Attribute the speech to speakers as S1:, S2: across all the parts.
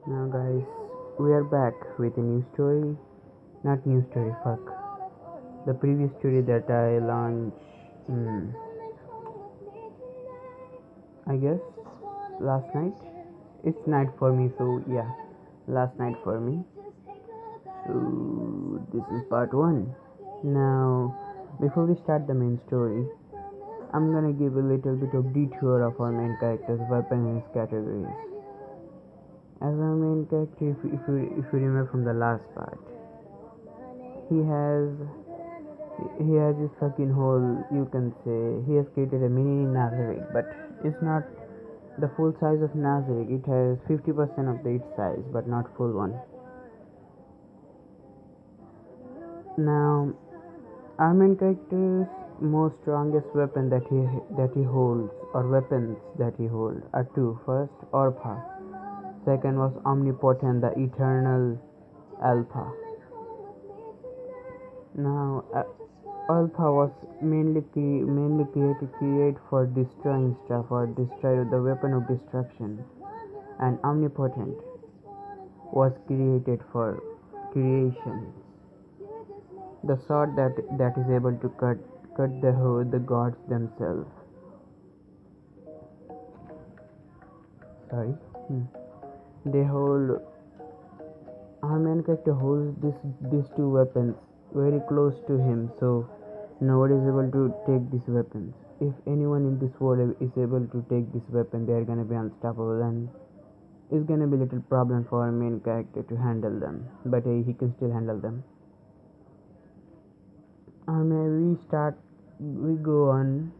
S1: Now, guys, we are back with a new story. Not new story, fuck. The previous story that I launched, I guess, last night. It's night for me, so yeah, last night for me. So, this is part 1. Now, before we start the main story, I'm gonna give a little bit of detour of our main character's weapon and his categories. As our main character, if you remember from the last part, he has he has this fucking hole. You can say he has created a mini Nazarick, but it's not the full size of Nazarick. It has 50% of its size, but not full one. Now, our main character's most strongest weapon that he holds, or weapons that he holds, are two. First, Orpa. Second was Omnipotent, the Eternal Alpha. Now, Alpha was mainly created for destroying stuff or destroy the weapon of destruction, and Omnipotent was created for creation, the sword that is able to cut the gods themselves. Sorry, they hold our main character holds these two weapons very close to him, so nobody is able to take these weapons. If anyone in this world is able to take this weapon, they are gonna be unstoppable, and it's gonna be a little problem for our main character to handle them. But he can still handle them. We go on.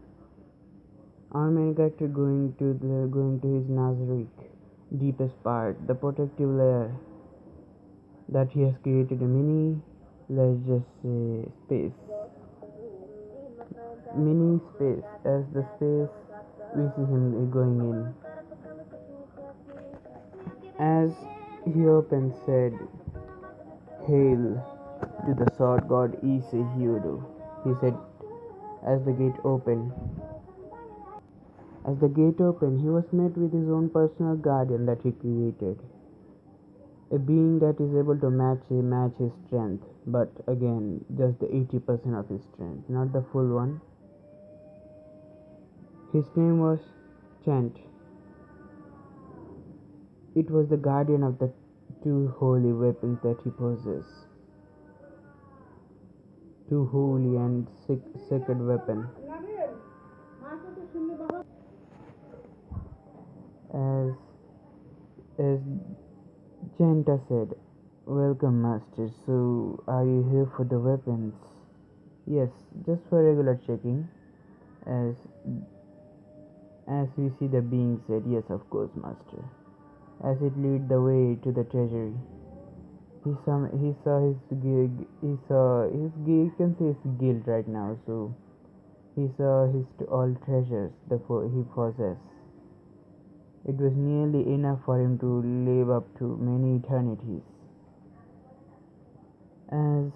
S1: Our main character going to his Nazarick, deepest part, the protective layer that he has created a mini, let's just say, mini space, as the space we see him going in. As he opened, said, "Hail to the sword god issei," he said. As the gate opened, he was met with his own personal guardian that he created, a being that is able to match his strength, but again, just the 80% of his strength, not the full one. His name was Chant. It was the guardian of the two holy weapons that he possessed. Two holy and sacred weapons. As Chanta said, "Welcome, master. So, are you here for the weapons?" "Yes, just for regular checking." As we see, the being said, "Yes, of course, master." As it led the way to the treasury, he saw his you can say his guild right now. So he saw his all treasures he possessed. It was nearly enough for him to live up to many eternities. As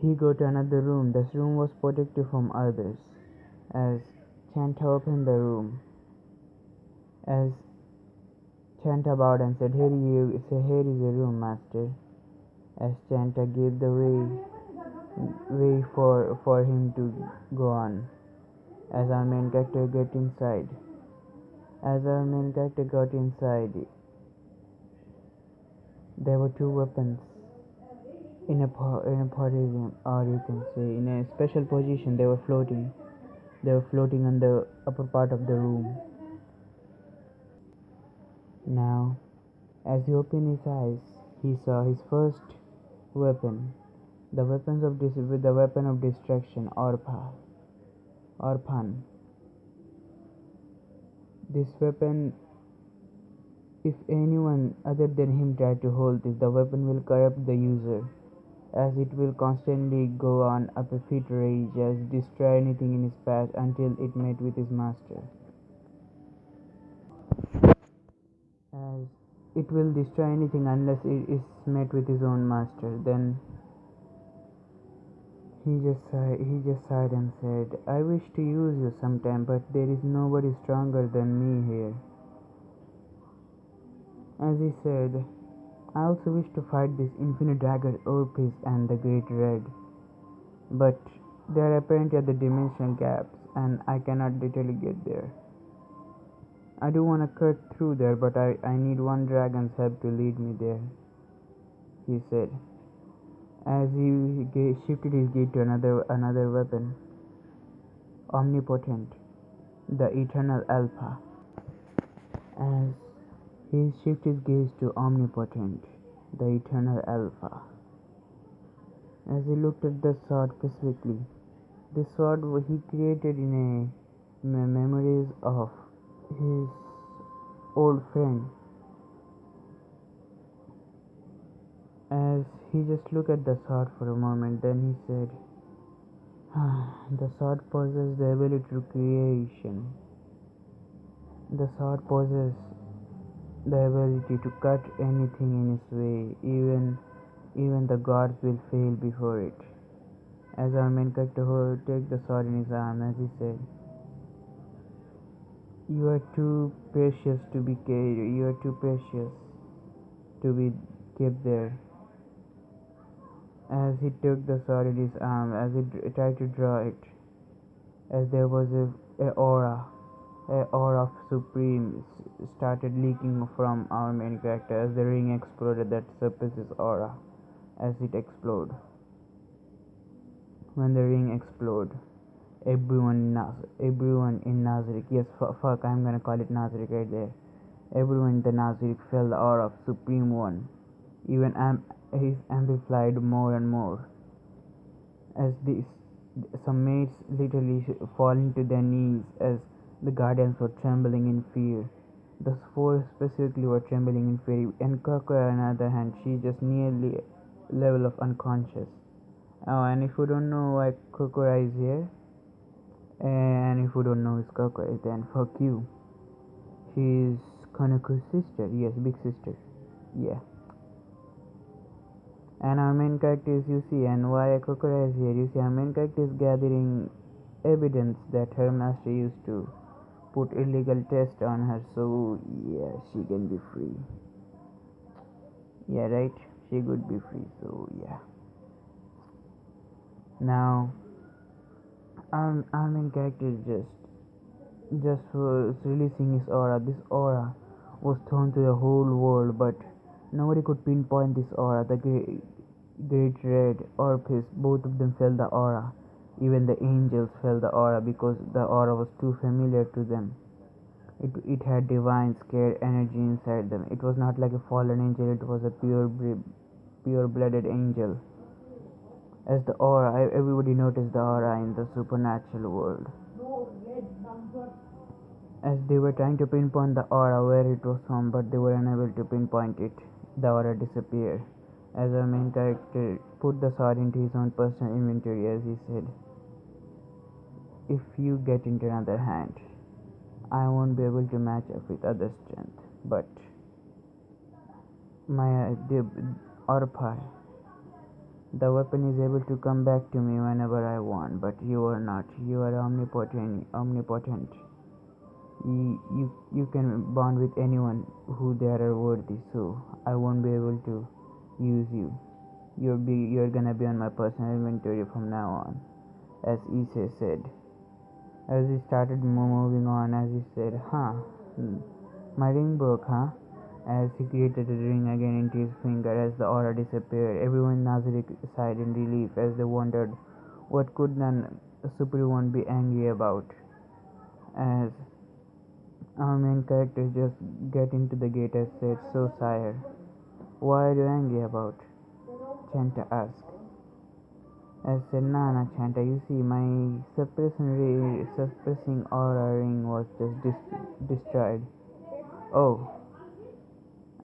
S1: he got to another room, this room was protected from others. As Chanta opened the room, as Chanta bowed and said, "Here is your room, master." As Chanta gave the way for him to go on. As our main character got inside, there were two weapons in a podium, or you can say in a special position. They were floating on the upper part of the room. Now, as he opened his eyes, he saw his first weapon, the weapon of destruction, Orpan. This weapon, if anyone other than him try to hold this, the weapon will corrupt the user, as it will constantly go on up a fit rage, as destroy anything in his path until it met with his master. As it will destroy anything unless it is met with his own master. Then he just sighed and said, "I wish to use you sometime, but there is nobody stronger than me here." As he said, I also wish to fight this infinite dragon Orpheus and the Great Red, but they are apparently at the dimensional gaps and I cannot literally get there. I do want to cut through there, but I need one dragon's help to lead me there, he said, as he shifted his gaze to another weapon, omnipotent, the eternal alpha. As he shifted his gaze to omnipotent, the eternal alpha. As he looked at the sword specifically, this sword he created in memories of his old friend. As he just looked at the sword for a moment, then he said, the sword possesses the ability to creation. The sword possesses the ability to cut anything in its way, even the gods will fail before it. As our main character takes the sword in his arm, as he said, "You are too precious to be carried. You are too precious to be kept there." As he took the sword in his arm, as he tried to draw it, as there was a aura, of supreme started leaking from our main character. As the ring exploded, that surfaces aura. As it exploded, when the ring exploded, everyone in Nazarick, yes, fuck, I'm gonna call it Nazarick right there. Everyone in the Nazarick felt the aura of Supreme One. Even he's amplified more and more. As some mates literally falling to their knees as the guardians were trembling in fear. The four specifically were trembling in fear, and Kakura, on the other hand, she just nearly level of unconscious. Oh, and if you don't know why Kokora is here, and if you don't know who Kokora is, then fuck you. She's Kaneko's sister, yes, big sister, yeah. And our main character is Yusi, and why Kokora is here? You see, our main character is gathering evidence that her master used to put illegal test on her, so yeah, she can be free. Yeah, right? She could be free, so yeah. Now, our main character is just was releasing his aura. This aura was thrown to the whole world, but nobody could pinpoint this aura. The great red Orpheus, both of them felt the aura. Even the angels felt the aura because the aura was too familiar to them. It had divine, scared energy inside them. It was not like a fallen angel, it was a pure blooded angel. As the aura, everybody noticed the aura in the supernatural world. As they were trying to pinpoint the aura where it was from, but they were unable to pinpoint it, the aura disappeared. As our main character put the sword into his own personal inventory, as he said, "If you get into another hand, I won't be able to match up with other strength, but my Orpai, the weapon is able to come back to me whenever I want, but you are not. You are omnipotent. You can bond with anyone who they are worthy, so I won't be able to use you. You're gonna be on my personal inventory from now on," as issei said. As he started moving on, as he said, my ring broke, huh?" As he created the ring again into his finger, as the aura disappeared, everyone in Nazarick sighed in relief as they wondered what could the Supreme One be angry about. As our main character just get into the gate as said, "So sire, what are you angry about?" Chanta asked. As said, "Nah, Chanta, you see, my suppressing aura ring was just destroyed." "Oh,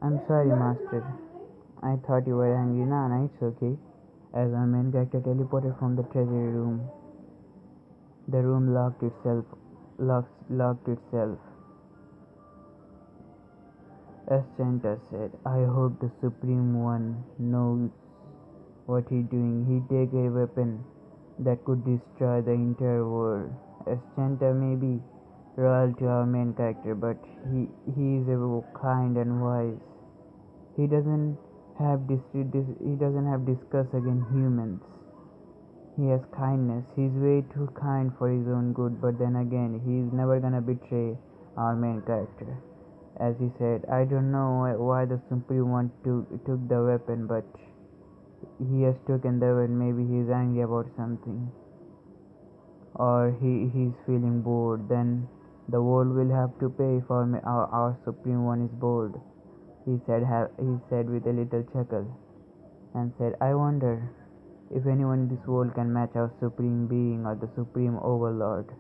S1: I'm sorry, master. I thought you were angry." "Nah, it's okay." As our main character teleported from the treasury room, the room locked itself. As Chanta said, "I hope the Supreme One knows what he's doing. He take a weapon that could destroy the entire world." As Chanta may be royal to our main character, but he is a kind and wise. He doesn't he doesn't have disgust against humans. He has kindness. He's way too kind for his own good, but then again, he's never gonna betray our main character. As he said, I don't know why the Supreme One took the weapon, but he has taken the weapon. Maybe he's angry about something, or he's feeling bored. Then the world will have to pay for our Supreme One is bored. He said with a little chuckle, and said, I wonder if anyone in this world can match our Supreme Being or the Supreme Overlord.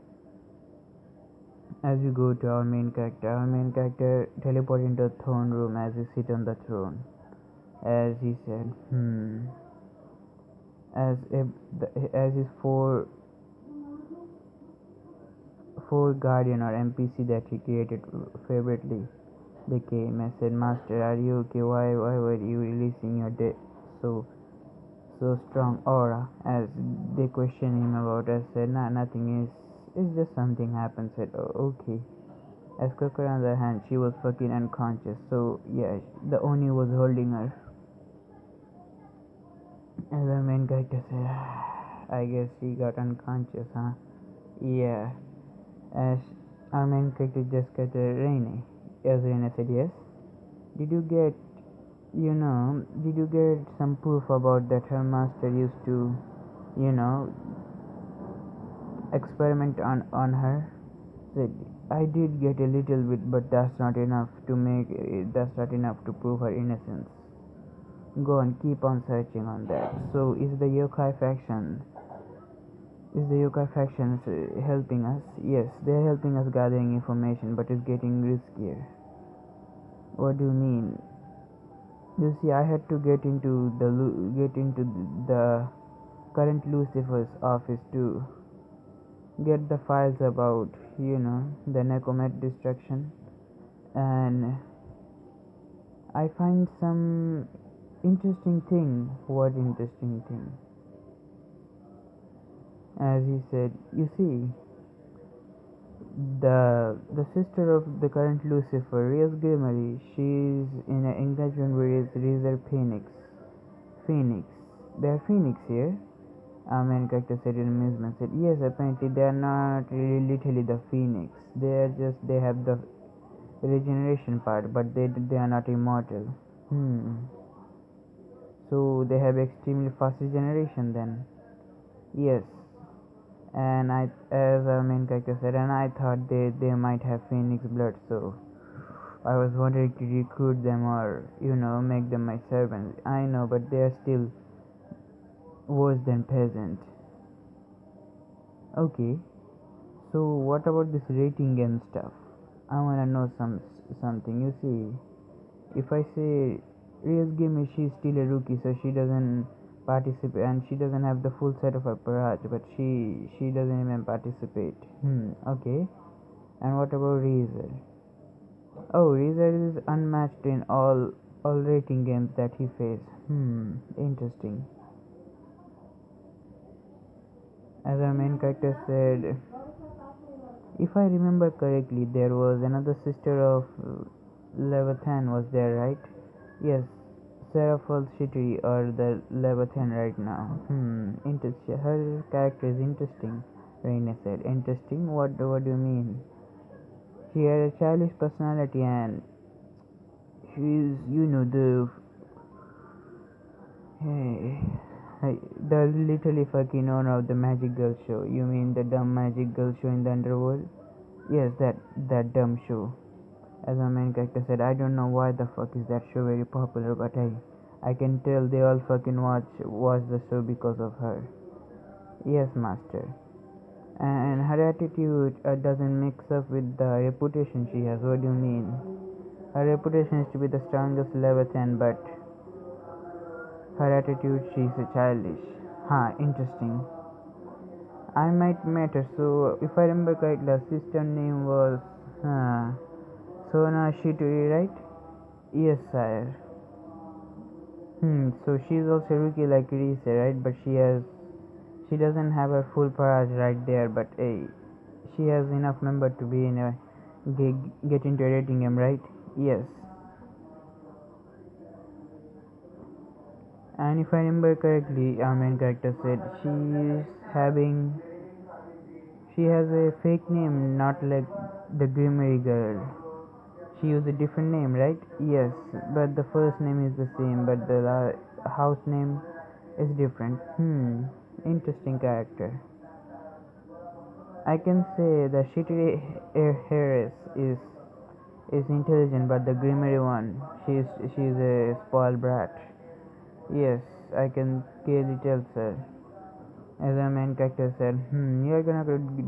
S1: As we go to our main character teleports into the throne room as he sits on the throne. As he said, as his four guardian or NPC that he created favorably, they came and said, Master, are you okay? Why were you releasing your so strong aura? As they questioned him about, I said, nah, nothing is. It's just something happened. Said, oh, okay. As Cocker on the other hand, she was fucking unconscious. So yeah, the Oni was holding her. As the main character said, I guess she got unconscious, huh? Yeah. As our main character just got Rainy. As Rainy said, yes. Did you get, did you get some proof about that her master used to, you know, experiment on her? Said, I did get a little bit, but that's not enough to prove her innocence. Go on, keep on searching on that. So is the yokai faction helping us? Yes, they're helping us gathering information, but it's getting riskier. What do you mean? You see, I had to get into the current Lucifer's office to get the files about, the Necomet destruction, and I find some interesting thing. What interesting thing? As he said, you see, the sister of the current Lucifer, Rios Grimmery, she's in an engagement with Razor Phoenix. Phoenix. They are Phoenix here. Our main character said in amusement. Said, yes, apparently they are not really literally the Phoenix. They have the regeneration part, but they are not immortal. So they have extremely fast regeneration then. Yes. And as our main character said, and I thought they might have Phoenix blood, so I was wondering to recruit them or make them my servants. I know, but they are still worse than peasant. Okay, so what about this rating game stuff? I wanna know something. You see, if I say Real Game is she's still a rookie, so she doesn't participate and she doesn't have the full set of her parage, but she doesn't even participate. Okay. And what about Razor? Oh, Razor is unmatched in all rating games that he faced. Interesting. As our main character said, if I remember correctly, there was another sister of Leviathan, was there, right? Yes, Seraphal Shitri or the Leviathan right now. Interesting. Her character is interesting. Raina said. Interesting? What do you mean? She has a childish personality and she's, the literally fucking owner of the Magic Girl show. You mean the dumb Magic Girl show in the underworld? Yes, that dumb show. As my main character said, I don't know why the fuck is that show very popular, but I can tell they all fucking watch the show because of her. Yes, master. And her attitude doesn't mix up with the reputation she has. What do you mean? Her reputation is to be the strongest Leviathan, but her attitude, she's a childish. Interesting. I might met her, so if I remember correctly, her sister name was Sona Shituri, right? Yes, sire. So she's also rookie like Reese, right? But she doesn't have her full parage right there, but she has enough number to be in a get into a rating game, right? Yes. And if I remember correctly, our main character said having she has a fake name, not like the Grimmery girl. She used a different name, right? Yes, but the first name is the same, but the house name is different. Interesting character. I can say the shitty heiress is intelligent, but the Grimmery one, she's a spoiled brat. Yes, I can clearly tell, sir. As our main character said, you're gonna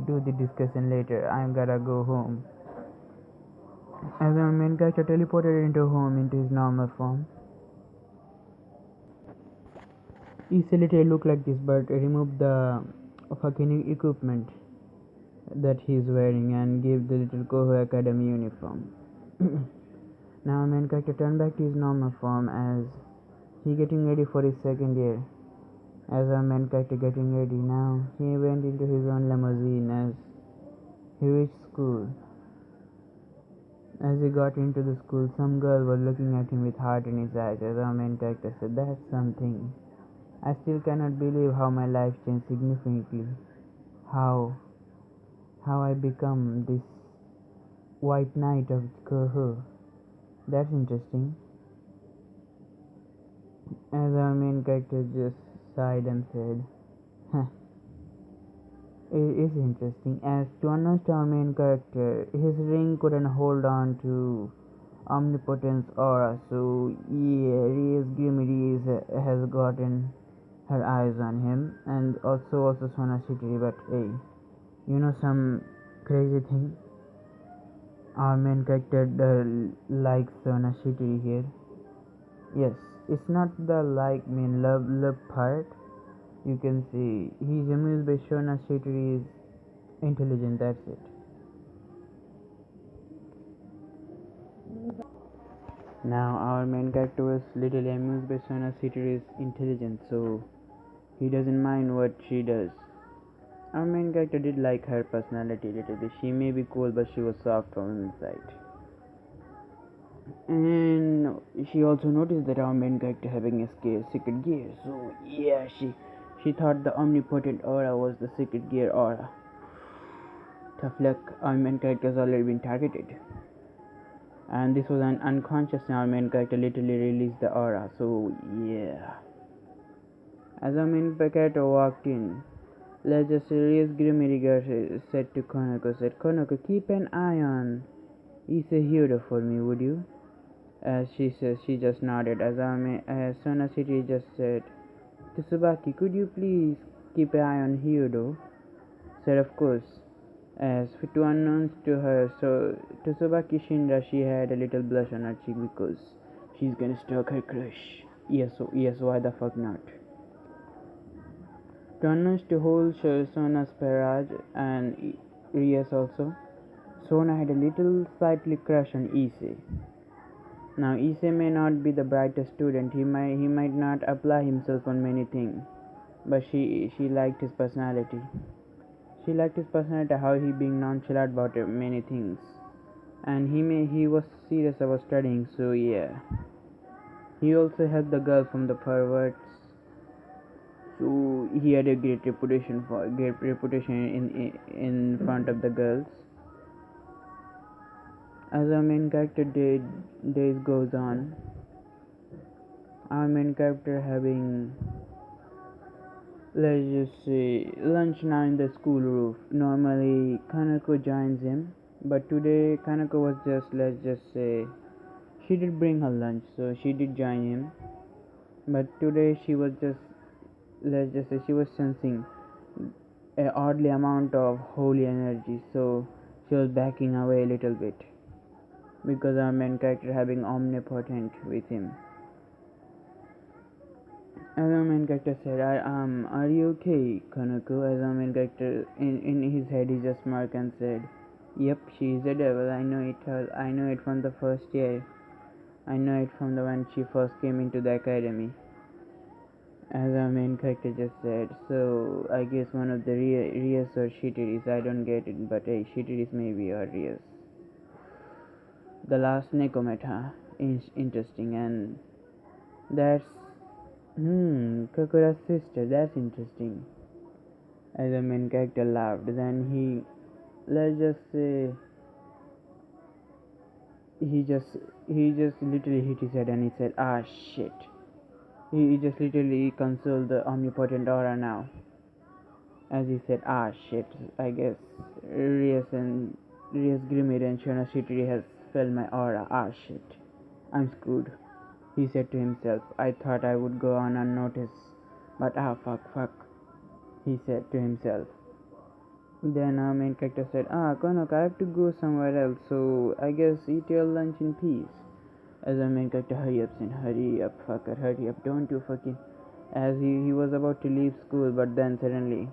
S1: do the discussion later. I'm gonna go home. As our main character teleported into home into his normal form, he literally looked like this, but removed the fucking equipment that he's wearing and gave the little Koho Academy uniform. Now, our main character turned back to his normal form as he getting ready for his second year. As our main character getting ready now, he went into his own limousine as he reached school. As he got into the school, some girl was looking at him with heart in his eyes. As our main character said, "That's something. I still cannot believe how my life changed significantly. How I become this white knight of Koho. That's interesting." As our main character just sighed and said, "Huh, it is interesting." As to unleash our main character, his ring couldn't hold on to omnipotence aura, so yeah, Reyes Grimmy has gotten her eyes on him, and also Sona City. But hey, some crazy thing? Our main character likes Sona City here. Yes, it's not the love part. You can see he's amused by Shona Shetty's intelligent, that's it. Now our main character was little amused by Shona Shetty's intelligence, so he doesn't mind what she does. Our main character did like her personality a little bit. She may be cool, but she was soft from inside. And she also noticed that our main character having a secret gear. So yeah, she thought the omnipotent aura was the secret gear aura. Tough luck, our main character has already been targeted. And this was an unconscious, and our main character literally released the aura. So yeah. As our main character walked in, let's just serious Grimiriger said to Konoko, keep an eye on Issei Hyodo for me, would you? As she just nodded. As Sona City just said, Tsubaki, could you please keep an eye on Hyodo? Said, of course. As to announce to her, so Tsubaki Shinra, she had a little blush on her cheek because she's gonna stalk her crush. Yes, why the fuck not? To announce to whole Sona's Paraj and Rias also, Sona had a little slightly crush on Issei. Now Issei may not be the brightest student, he might not apply himself on many things, but she liked his personality. She liked his personality, how he being nonchalant about many things, and he was serious about studying. So yeah, he also helped the girl from the perverts. So he had a great reputation in front of the girls. As our main character days goes on, our main character having, let's just say, lunch now in the school roof. Normally Kanako joins him, but today Kanako was just, let's just say, she did bring her lunch, so she did join him. But today she was just, let's just say, she was sensing a oddly amount of holy energy, so she was backing away a little bit because our main character having omnipotent with him. As our main character said, are you okay, Kanako? As our main character, in his head, he just smirked and said, yep, she is a devil. I know it from the first year. I know it from the when she first came into the academy. As our main character just said, so I guess one of the Rias or Shitteris, I don't get it, but hey, Shitteris maybe or Rias. The last Nekometa is interesting, and that's Kokura's sister, that's interesting. As the main character laughed, then let's just say, he just, he just literally hit his head and he said, ah shit. He just literally consoled the omnipotent aura now. As he said, ah shit, I guess Rias Grimir and Shona Shitri has felt my aura, ah shit. I'm screwed, he said to himself. I thought I would go on unnoticed, but fuck, he said to himself. Then our main character said, Konok, I have to go somewhere else, so I guess eat your lunch in peace. As our main character, hurry up, Sin, hurry up, fucker, hurry up, don't you fucking. As he was about to leave school, but then suddenly,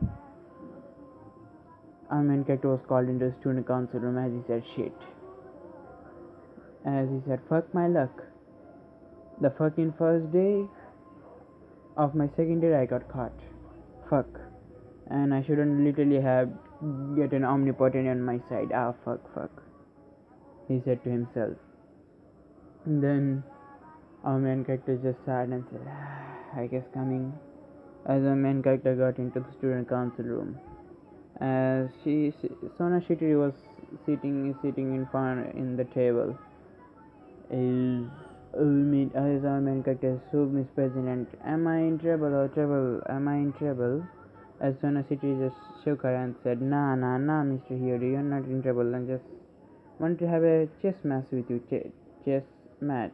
S1: our main character was called into the student council room as he said, shit. As he said, fuck my luck. The fucking first day of my second year, I got caught. Fuck. And I shouldn't literally have get an omnipotent on my side. Fuck, he said to himself. And then our main character just sat and said, I guess coming. As the main character got into the student council room, as Sona Shitri was sitting in front in the table. Is our main character, so Miss President, am I in trouble or trouble? Am I in trouble? As Sona Shitri just shook her and said, Nah, Mr. Hiyori, you're not in trouble. I just want to have a chess match with you. Chess match.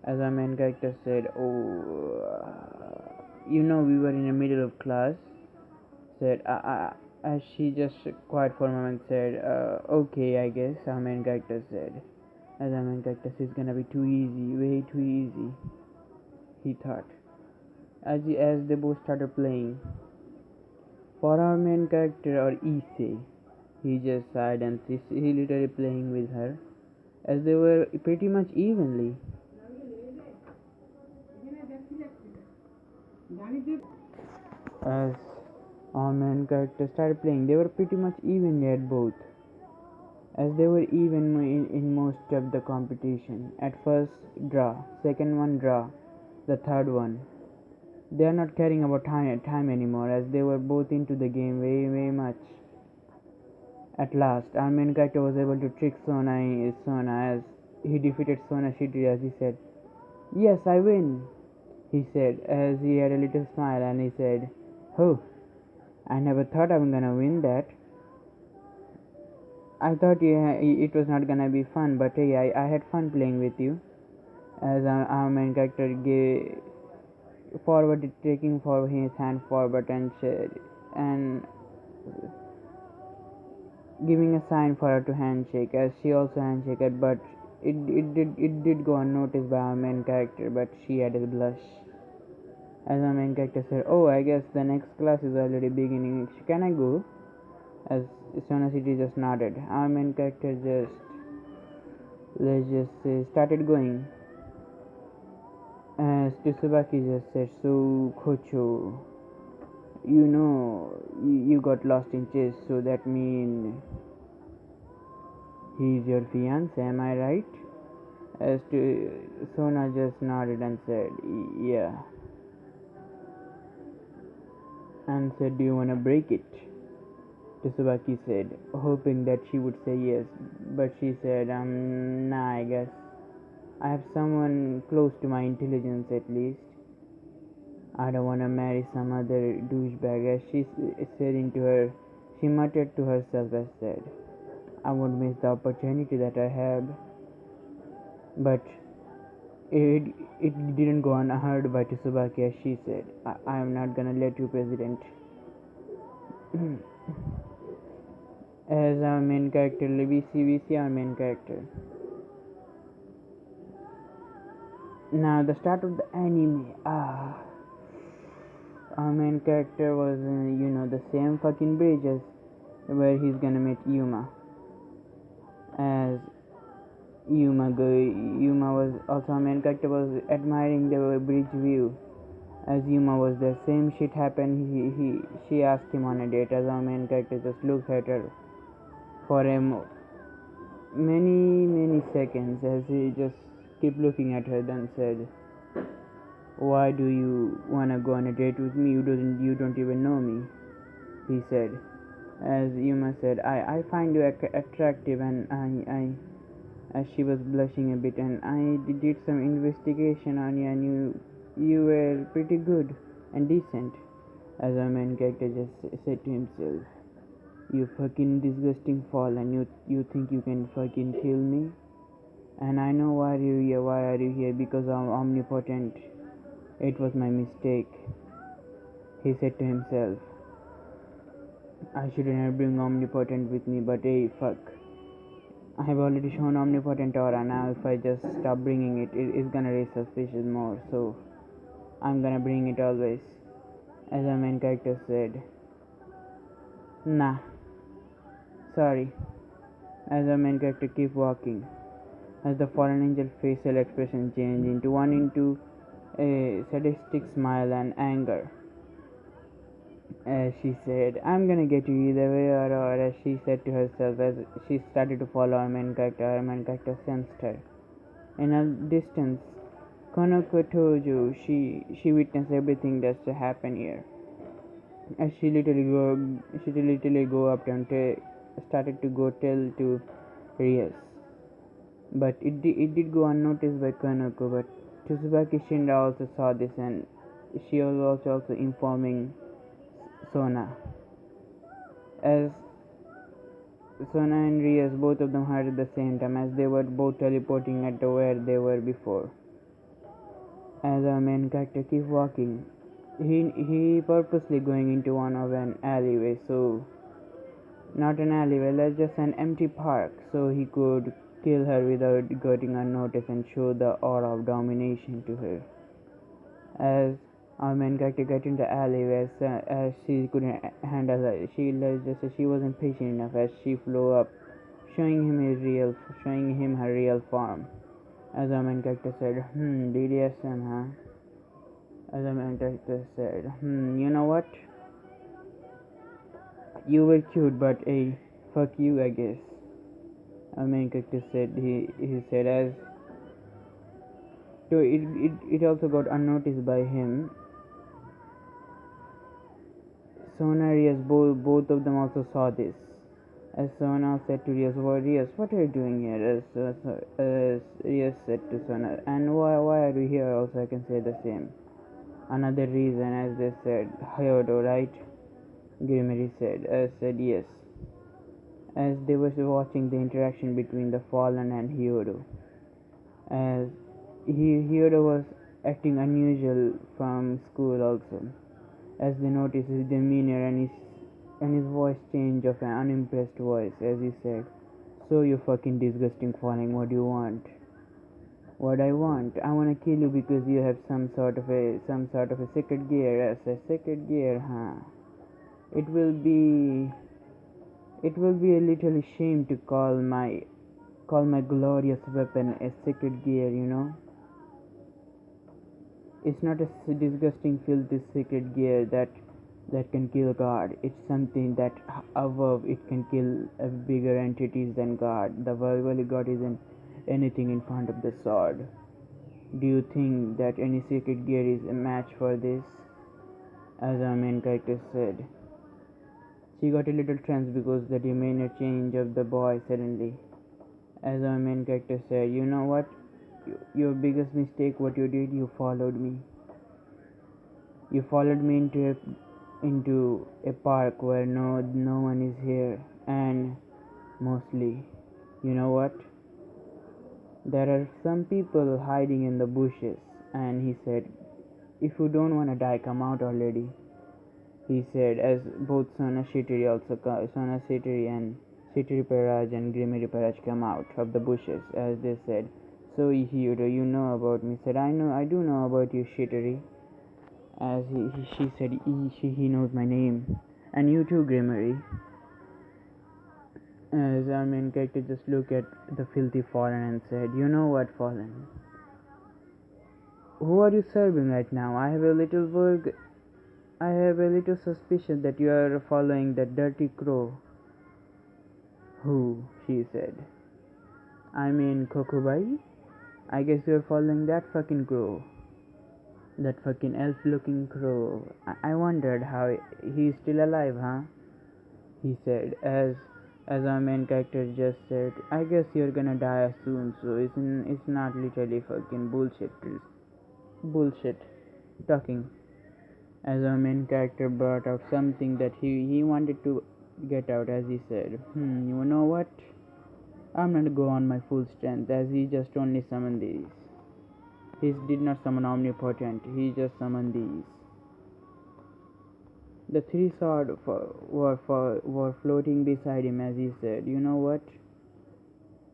S1: As our main character said, we were in the middle of class. Said, as she just quiet for a moment said, okay, I guess. Our main character said. As our main character said, it's gonna be too easy, way too easy, he thought. As they both started playing. For our main character, or issei, he just sighed and he literally playing with her, as they were pretty much evenly. As our main character started playing, they were pretty much evenly at both, as they were even in most of the competition. At first draw, second one draw, the third one. They are not caring about time anymore, as they were both into the game way much. At last, our main character was able to trick Sona as he defeated Sona Shitri, as he said, Yes, I win, he said, as he had a little smile, and he said, Oh, I never thought I'm gonna win that. I thought it was not gonna be fun, but hey, I had fun playing with you. As our main character taking for his hand forward and giving a sign for her to handshake, as she also handshaked, but it did go unnoticed by our main character, but she had a blush. As our main character said, oh, I guess the next class is already beginning. Can I go? As Sona City just nodded. Our main character let's just say, started going. As Tsubaki just said, so Kocho, you got lost in chess, so that means he's your fiance, am I right? As to Sona just nodded and said, yeah. And said, do you wanna break it? Tsubaki said, hoping that she would say yes, but she said, nah, I guess. I have someone close to my intelligence at least. I don't wanna marry some other douchebag, as she muttered to herself as said, I won't miss the opportunity that I have. But it didn't go unheard by Tsubaki, as she said, I am not gonna let you, President. As our main character, we see our main character. Now the start of the anime. Our main character was the same fucking bridge as where he's gonna meet Yuma. As Yuma was also, our main character was admiring the bridge view. As Yuma was there, same shit happened. She asked him on a date, as our main character just looked at her for many seconds, as he just kept looking at her, then said, Why do you wanna go on a date with me? You don't even know me, he said. As Yuma said, I find you attractive, and as she was blushing a bit, and I did some investigation on you, and you were pretty good and decent. As our main character just said to himself, you fucking disgusting fall, and you think you can fucking kill me? And I know why you here. Why are you here? Because I'm omnipotent. It was my mistake, he said to himself. I shouldn't have bring omnipotent with me, but hey, fuck. I have already shown omnipotent aura. Now if I just stop bringing it, it is gonna raise suspicion more, so I'm gonna bring it always. As our main character said, nah, sorry. As our main character keep walking, as the fallen angel facial expression changed into a sadistic smile and anger. As she said, I'm gonna get you either way, or as she said to herself as she started to follow our main character sensed her. In a distance, Konoko Tojo, she witnessed everything that's to happen here. As she literally go up and started to go tell to Rias. But it did go unnoticed by Konoko, but Tsubaki Shinra also saw this, and she was also informing Sona. As Sona and Rias, both of them heard at the same time, as they were both teleporting at where they were before. As our main character keeps walking, he purposely going into one of an alleyway, so not an alleyway, that's just an empty park, so he could kill her without getting unnoticed and show the aura of domination to her. As our main character got into the alleyway, as she couldn't handle her, she wasn't patient enough, as she flew up, showing him her real form. As our main character said, BDSM, huh? As our main character said, you know what? You were cute, but hey, fuck you, I guess. Our main character said, he said, as so it also got unnoticed by him. Sona Rias, both of them also saw this. As Sona said to Rias, what are you doing here? As Rias said to Sona, and why are you here? Also, I can say the same. Another reason, as they said, Hyodo, right? Grimmery said yes. As they were watching the interaction between the fallen and Hyodo. As Hyodo was acting unusual from school also. As they noticed his demeanor and his voice change of an unimpressed voice, as he said, so you fucking disgusting falling, what do you want? What I want? I wanna kill you because you have some sort of a secret gear. As a secret gear, huh? It will be a little shame to call my glorious weapon a secret gear, you know? It's not a disgusting filthy secret gear that can kill God. It's something that above it can kill bigger entities than God. The verbally God isn't anything in front of the sword. Do you think that any secret gear is a match for this? As our main character said. She got a little tense because the demeanor change of the boy suddenly. As our main character said, you know what? Your biggest mistake, what you did, you followed me. You followed me into a park where no one is here, and mostly, you know what? There are some people hiding in the bushes, and he said, if you don't wanna die, come out already. He said, as both Sona Shitiri and Shitiri Paraj and Grimiri Paraj come out of the bushes, as they said, so Hyodo, you know about me. Said, I do know about you, Shitiri. As she said, he knows my name, and you too, Grimmery. As our main character just looked at the filthy fallen and said, you know what, fallen? Who are you serving right now? I have a little suspicion that you are following that dirty crow. Who? She said. I mean, Kokubai? I guess you are following that fucking crow. That fucking elf looking crow. I wondered how he's still alive, huh? He said, as our main character just said, I guess you're gonna die soon, so it's not literally fucking bullshit talking. As our main character brought out something that he wanted to get out, as he said, you know what? I'm not go on my full strength, as he just only summoned these. He did not summon omnipotent, he just summoned these. The three swords were floating beside him as he said, you know what?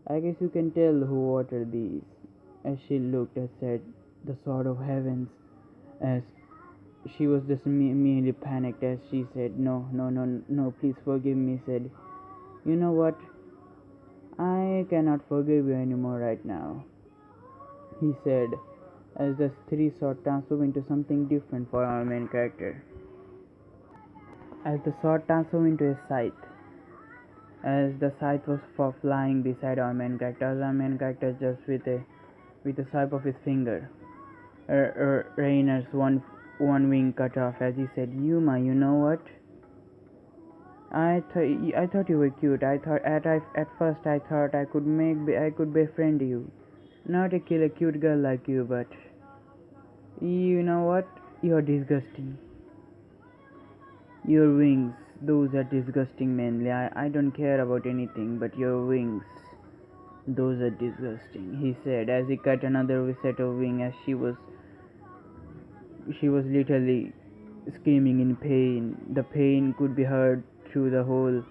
S1: I guess you can tell who ordered these. As she looked and said, the sword of heavens, as she was just merely panicked as she said, no, no, no, no, please forgive me, said, you know what? I cannot forgive you anymore right now, he said, as the three sword transformed into something different for our main character. As the sword transformed into a scythe, as the scythe was for flying beside our main character, as our main character just with a swipe of his finger, Rainer's one wing cut off as he said, Yuma, you know what? I thought you were cute. I thought at first I thought I could befriend you, not to kill a cute girl like you, but you know what? You're disgusting. Your wings, those are disgusting mainly. I don't care about anything, but your wings, those are disgusting, he said as he cut another set of wing as she was literally screaming in pain. The pain could be heard through the whole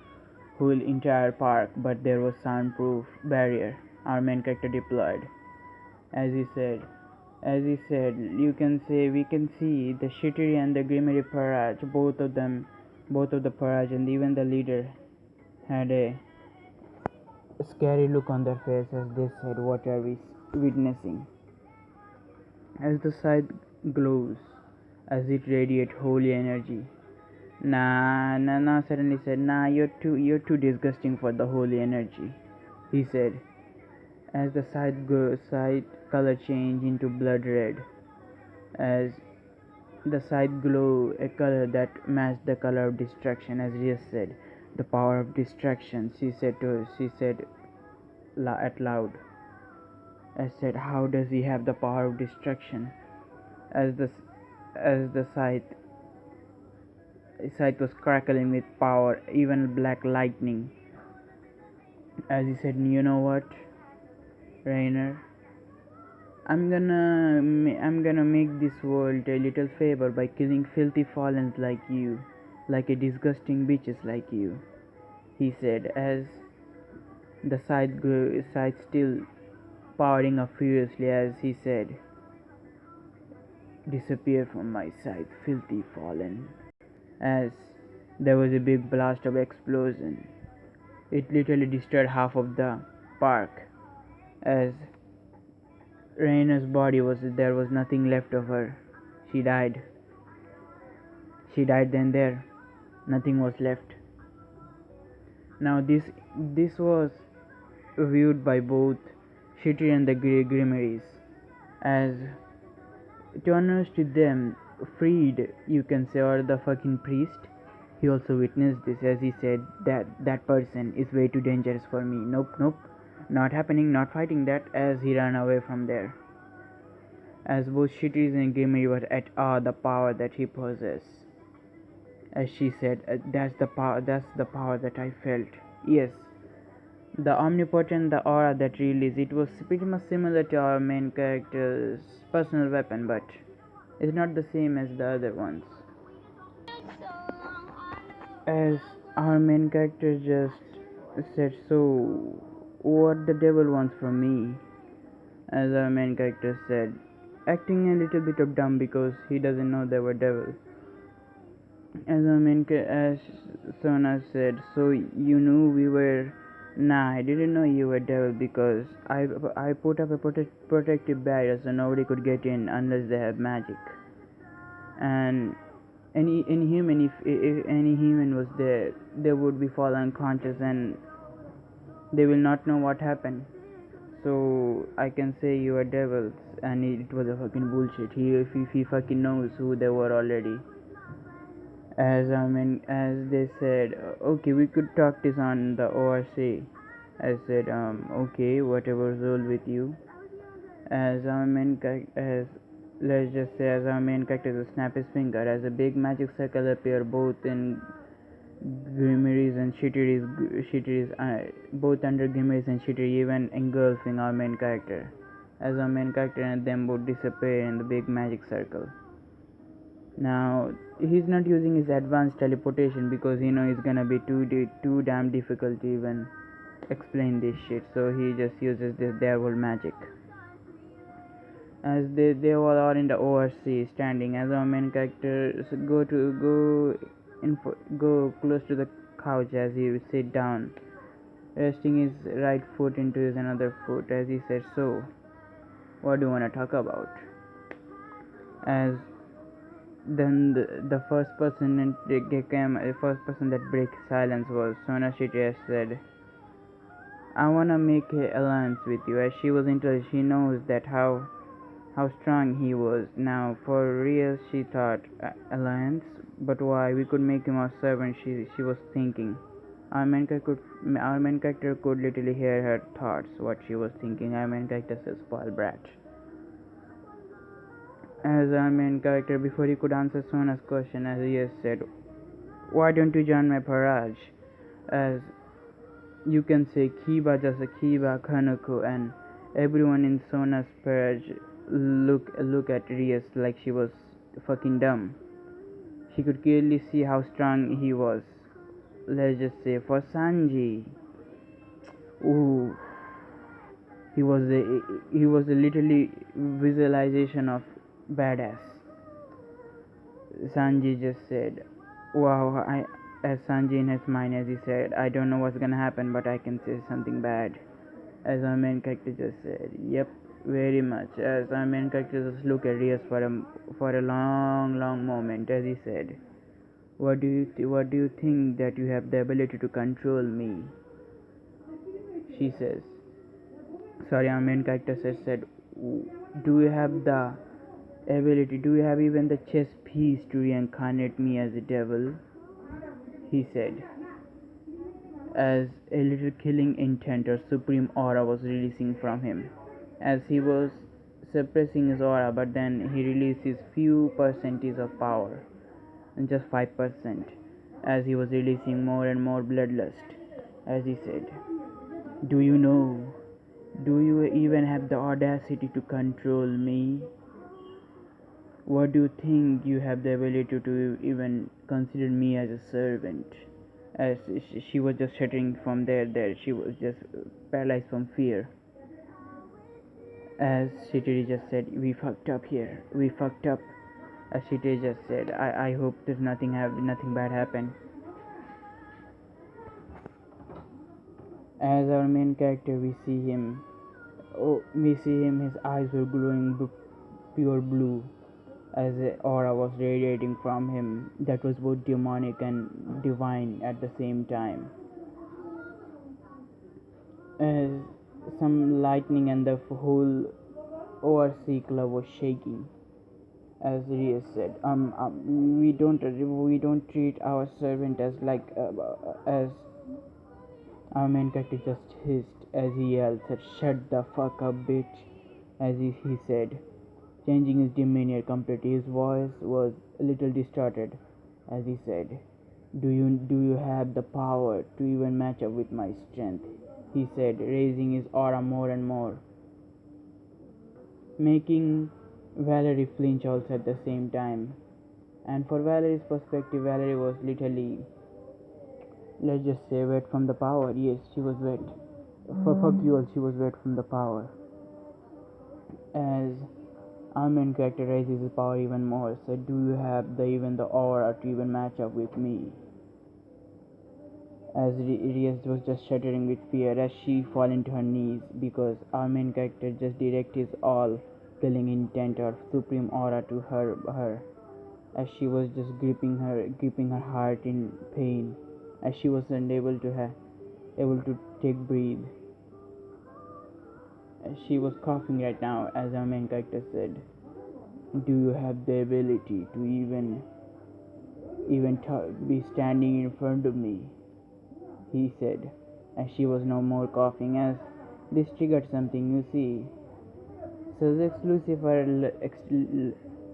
S1: entire park, but there was soundproof barrier our main character deployed. As he said, you can say we can see the Shittery and the Grimmery Paraj, both of the Paraj and even the leader had a scary look on their face as they said, what are we witnessing? As the scythe glows, as it radiates holy energy. Nah, suddenly said, nah, you're too disgusting for the holy energy, he said, as the scythe color changed into blood red, as the scythe glow a color that matched the color of destruction, as Rias said, the power of destruction, she said at loud. I said, how does he have the power of destruction? As the scythe was crackling with power, even black lightning. As he said, you know what, Rainer? I'm gonna make this world a little favor by killing filthy fallens like you, like a disgusting bitches like you, he said, as the scythe still powering up furiously, as he said, disappear from my sight, filthy fallen. As there was a big blast of explosion. It literally destroyed half of the park. As Rainer's body was nothing left of her. She died. She died then there. Nothing was left. Now this was viewed by both Shitty and the Grimmeries as to honest to them, freed, you can say, or the fucking priest. He also witnessed this as he said that person is way too dangerous for me. Nope, not happening, not fighting that, as he ran away from there. As both Shitties and Grimmy were at awe the power that he possessed. As she said, that's the power that I felt. Yes, the omnipotent, the aura that released, it was pretty much similar to our main character's personal weapon, but it's not the same as the other ones. As our main character just said, so what the devil wants from me? As our main character said, acting a little bit of dumb because he doesn't know they were devil. As Sona said, so you knew we were. Nah, I didn't know you were devil because I put up a protective barrier so nobody could get in unless they have magic. And any human, if any human was there, they would be fall unconscious and they will not know what happened. So I can say you are devils, and it was a fucking bullshit. He fucking knows who they were already. As they said, okay, we could talk this on the ORC. I said, okay, whatever's all with you. As our main as let's just say as our main character snap his finger, as a big magic circle appear both in Grimoires and Shitteries, both under Grimoires and Shittery, even engulfing our main character. As our main character and them both disappear in the big magic circle. Now he's not using his advanced teleportation because he know it's gonna be too damn difficult to even explain this shit. So he just uses their whole magic. As they all are in the ORC standing, as our main character go close to the couch as he sit down, resting his right foot into his another foot, as he said, so what do you want to talk about? As then the first person the first person that breaks silence was Sona Shetty, as said, I wanna make an alliance with you. As she was intelligent, she knows that how strong he was. Now, for real, she thought, alliance? But why? We could make him our servant, she was thinking. Our main character could literally hear her thoughts, what she was thinking. Our main character says, spoiled brat. As our main character, before he could answer Sona's question, as he has said, why don't you join my barrage? As you can say Kiba, just a Kiba, Kaneko, and everyone in Sona's barrage look at Rias like she was fucking dumb. She could clearly see how strong he was. Let's just say for Sanji, ooh, he was a literally visualization of badass. Sanji just said, "Wow!" As Sanji in his mind, as he said, "I don't know what's gonna happen, but I can say something bad." As our main character just said, "Yep, very much." As our main character just looked at Rias for a long moment, as he said, what do you think that you have the ability to control me?" She says, sorry, our main character said, "Do you have the ability? Do you have even the chess piece to reincarnate me as a devil?" He said, as a little killing intent or supreme aura was releasing from him. As he was suppressing his aura, but then he released his few percentage of power, and just 5%, as he was releasing more and more bloodlust. As he said, do you know? Do you even have the audacity to control me? What do you think you have the ability to even consider me as a servant? As she was just shuddering from there. She was just paralyzed from fear. As Shitiri just said, we fucked up here. We fucked up. As Shitiri just said, I hope there's nothing bad happen. As our main character, we see him. His eyes were glowing pure blue, as an aura was radiating from him that was both demonic and divine at the same time. As some lightning and the whole ORC club was shaking. As Rias said, we don't treat our servant as like as our main character just hissed as he yelled, said, "Shut the fuck up, bitch!" As he said, changing his demeanor completely. His voice was a little distorted as he said, Do you have the power to even match up with my strength?" He said, raising his aura more and more, making Valerie flinch also at the same time. And for Valerie's perspective, Valerie was literally, let's just say, wet from the power. Yes, she was wet. Fuck you all, she was wet from the power. As our main character raises his power even more, said, do you have even the aura to even match up with me? As Rias was just shuddering with fear as she fall into her knees, because our main character just direct his all killing intent or supreme aura to her as she was just gripping her heart in pain, as she was unable to able to take breathe. She was coughing right now as our main character said, "Do you have the ability to be standing in front of me?" he said, as she was no more coughing. As this triggered something, you see. Sussex Lucifer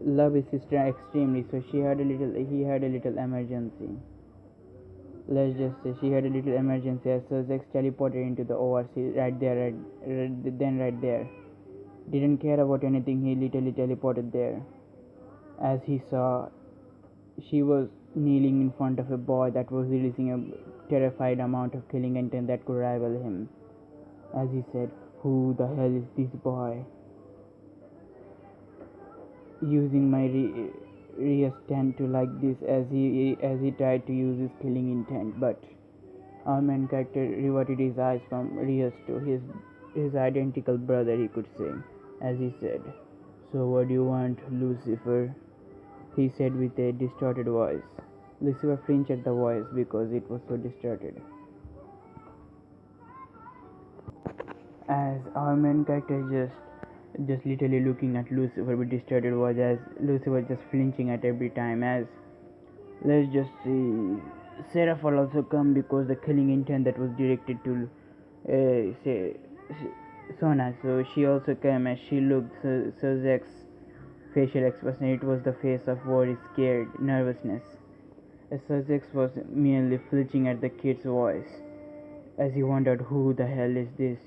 S1: loved his sister extremely, so he had a little emergency. Let's just say she had a little emergency as Sussex teleported into the ORC right there. Didn't care about anything, he literally teleported there. As he saw, she was kneeling in front of a boy that was releasing a terrified amount of killing intent that could rival him. As he said, "Who the hell is this boy?" Using my Rias tend to like this as he tried to use his killing intent, but our main character reverted his eyes from Rias to his identical brother, he could say, as he said, "So what do you want, Lucifer?" he said with a distorted voice. Lucifer flinched at the voice because it was so distorted. As our main character just literally looking at Lucifer with distorted voice, as Lucifer just flinching at every time. As let's just see, Seraph will also come because the killing intent that was directed to say Sona, so she also came. As she looked Sozek's facial expression, it was the face of worry, scared, nervousness. As Sozek was merely flinching at the kid's voice, as he wondered who the hell is this.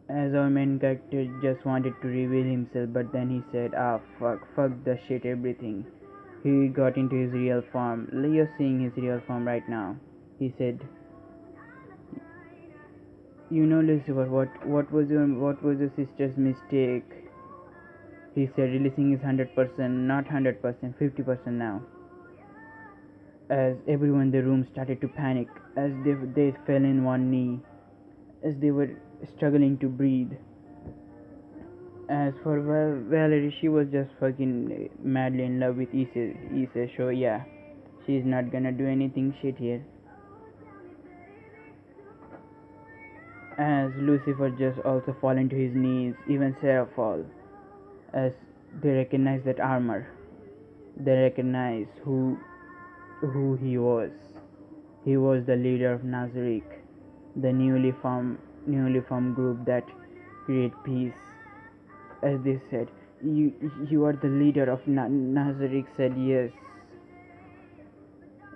S1: As our main character just wanted to reveal himself, but then he said, "Ah, fuck the shit, everything." He got into his real form. You're seeing his real form right now. He said, "You know, Lucifer, what was your sister's mistake?" He said, releasing his 100%, not 100%, 50% now. As everyone in the room started to panic, as they fell in one knee, as they were struggling to breathe. As for Valerie, she was just fucking madly in love with Issa, so yeah, she's not gonna do anything shit here. As Lucifer just also fall into his knees, even Sarah fall, as they recognize that armor. They recognize who he was. He was the leader of Nazarick, the newly formed group that create peace. As they said, you are the leader of Nazarick said yes.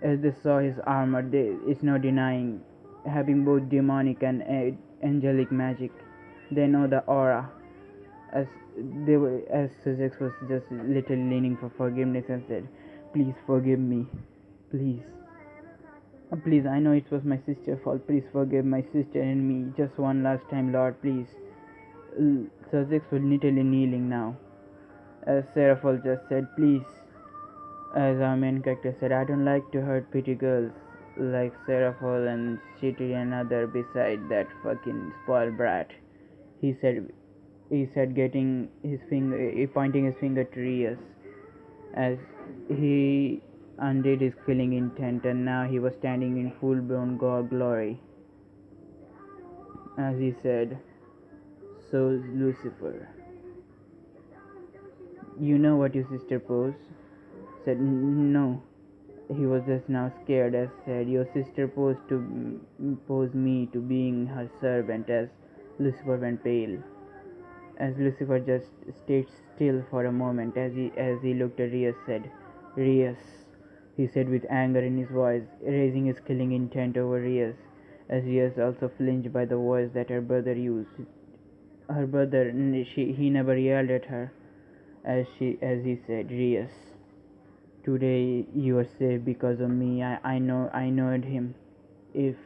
S1: As they saw his armor, it's no denying, having both demonic and angelic magic. They know the aura. As Sussex was just literally leaning for forgiveness and said, "Please forgive me, please. Please, I know it was my sister's fault. Please forgive my sister and me. Just one last time, Lord, please." Sussex was literally kneeling now. As Seraphol just said, "Please." As our main character said, "I don't like to hurt pretty girls like Seraphol and Chitty and other beside that fucking spoiled brat." He said, getting his finger, pointing his finger to Rias, as he undid his killing intent, and now he was standing in full-blown glory. As he said, "So Lucifer, you know what your sister posed?" Said, "No." He was just now scared, as said, "Your sister posed me to being her servant." As Lucifer went pale. As Lucifer just stayed still for a moment, as he looked at Rias, said, "Rias," he said with anger in his voice, raising his killing intent over Rias, as Rias also flinched by the voice that her brother used. Her brother, he never yelled at her, as he said, "Rias, today you are safe because of me. I knowed him. If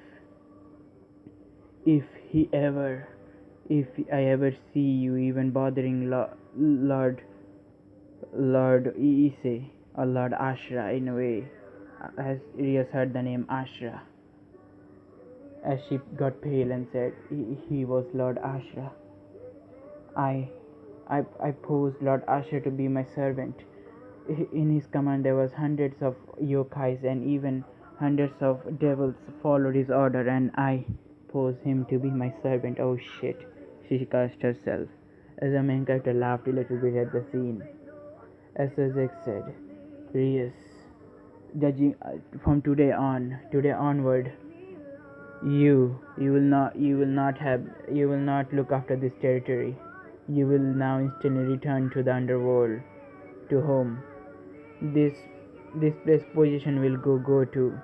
S1: if he ever if I ever see you even bothering Lord Issei or Lord Ashra in a way." As Rias heard the name Ashra, as she got pale and said, he was Lord Ashra. I I posed Lord Ashra to be my servant. In his command there was hundreds of yokais and even hundreds of devils followed his order, and I posed him to be my servant." Oh shit, she cast herself. As the main character laughed a little bit at the scene. As Suzex said, Rias, judging from today onward, you will not look after this territory. You will now instantly return to the underworld, to home. This place position will go to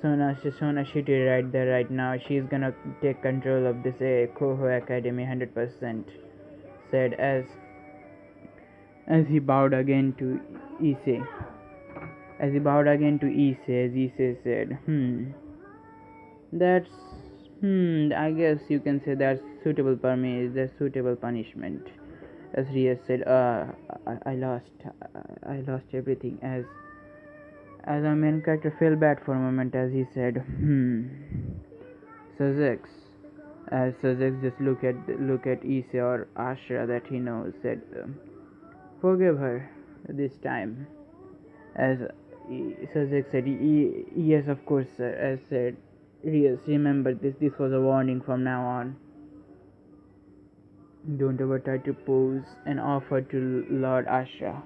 S1: Sona Shitty right there right now. She's gonna take control of this Koho Academy 100%, said as he bowed again to Issei. As he bowed again to Issei, as Issei said, that's I guess you can say that's suitable for me. That's suitable punishment. As Rias said, I lost everything. As our main character felt bad for a moment, as he said, Suzex. As Suzex just look at Issei or Ashra that he knows, said, forgive her this time. As Suzex said, yes, of course, sir. As said, Rias, remember this. This was a warning from now on. Don't ever try to pose an offer to Lord Ashra.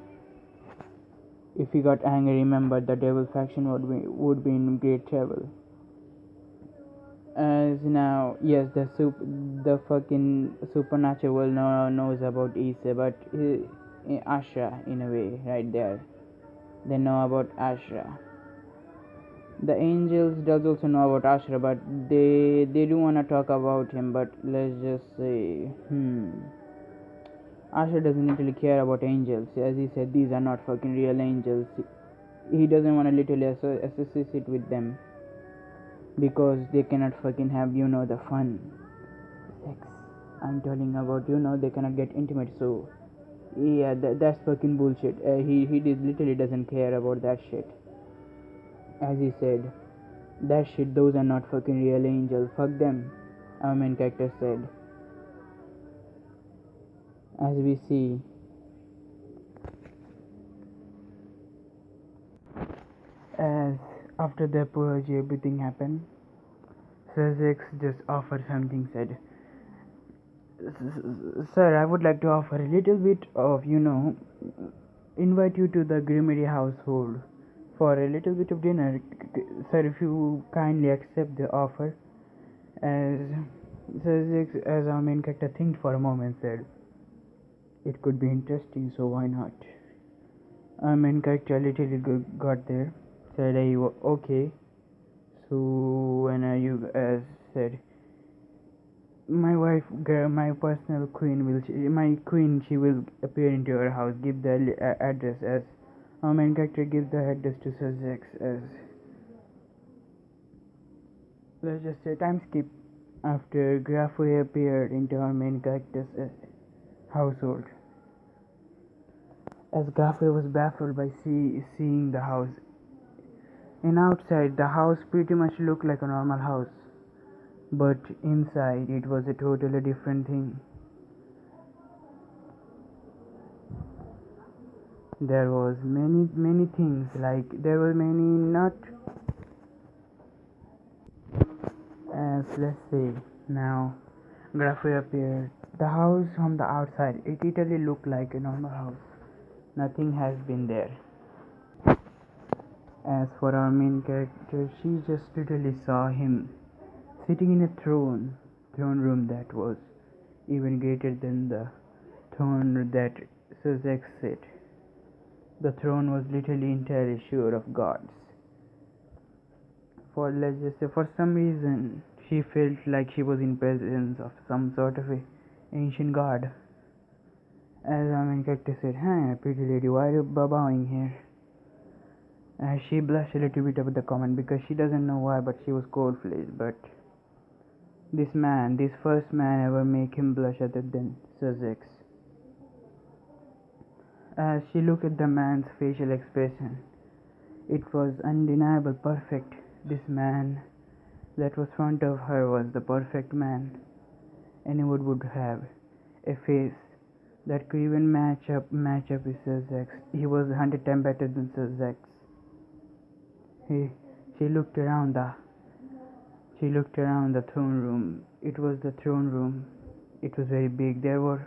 S1: If he got angry, remember the devil faction would be in great trouble. As now, yes, the fucking supernatural world knows about Issei, but Ashra in a way, right there. They know about Ashra. The angels does also know about Ashra, but they do wanna talk about him. But let's just say, Ashra doesn't literally care about angels. As he said, these are not fucking real angels. He doesn't wanna literally associate with them because they cannot fucking have the fun sex. I'm telling about they cannot get intimate. So yeah, that's fucking bullshit. He literally doesn't care about that shit. As he said, that shit, those are not fucking real angels. Fuck them, our main character said. As we see, as after the apology, everything happened. Suzex just offered something, said, Sir, I would like to offer a little bit of, invite you to the Grimmery household for a little bit of dinner. Sir, if you kindly accept the offer. As our main character think for a moment, said, it could be interesting, so why not? Our main character literally got there, said, okay, so when are you, said, my wife, girl, my personal queen she will appear into your house. Give the address. As our main character gives the address to Suzex. As let's just say time skip. After Grafway appeared into our main character's household, as Grafway was baffled by seeing the house. And outside, the house pretty much looked like a normal house, but inside it was a totally different thing. There was many things, like there were many, not as let's say now Grafway appeared. The house from the outside, it literally looked like a normal house. Nothing has been there. As for our main character, she just literally saw him sitting in a throne room that was even greater than the throne that Suzex sat. The throne was literally entirely sure of gods. For let's just say, for some reason, she felt like she was in presence of some sort of a ancient god. As our main character said, pretty lady, why are you bowing here? She blushed a little bit about the comment because she doesn't know why, but she was cold-faced. But this first man ever make him blush other than Suzex. As she looked at the man's facial expression, it was undeniable, perfect. This man that was front of her was the perfect man anyone would have. A face that could even match up with Suzex. He was 100 times better than Suzex. She looked around the throne room. It was the throne room It was very big. There were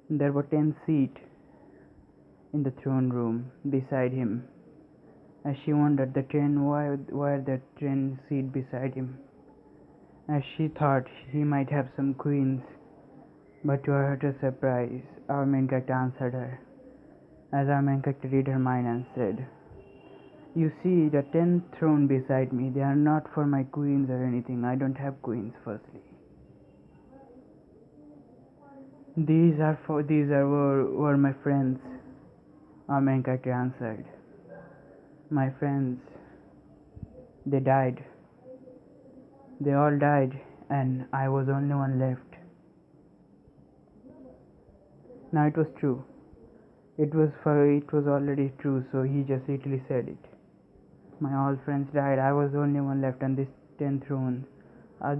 S1: 10 seats in the throne room beside him. As she wondered why the 10 seat beside him, as she thought he might have some queens, but to her utter surprise, our main character answered her. As our main character read her mind and said, "You see, the 10th throne beside me, they are not for my queens or anything. I don't have queens, firstly. These were my friends," our main character answered. "My friends, they died. They all died, and I was the only one left." Now it was true. It was already true, so he just literally said it. My all friends died. I was the only one left, and these 10 thrones are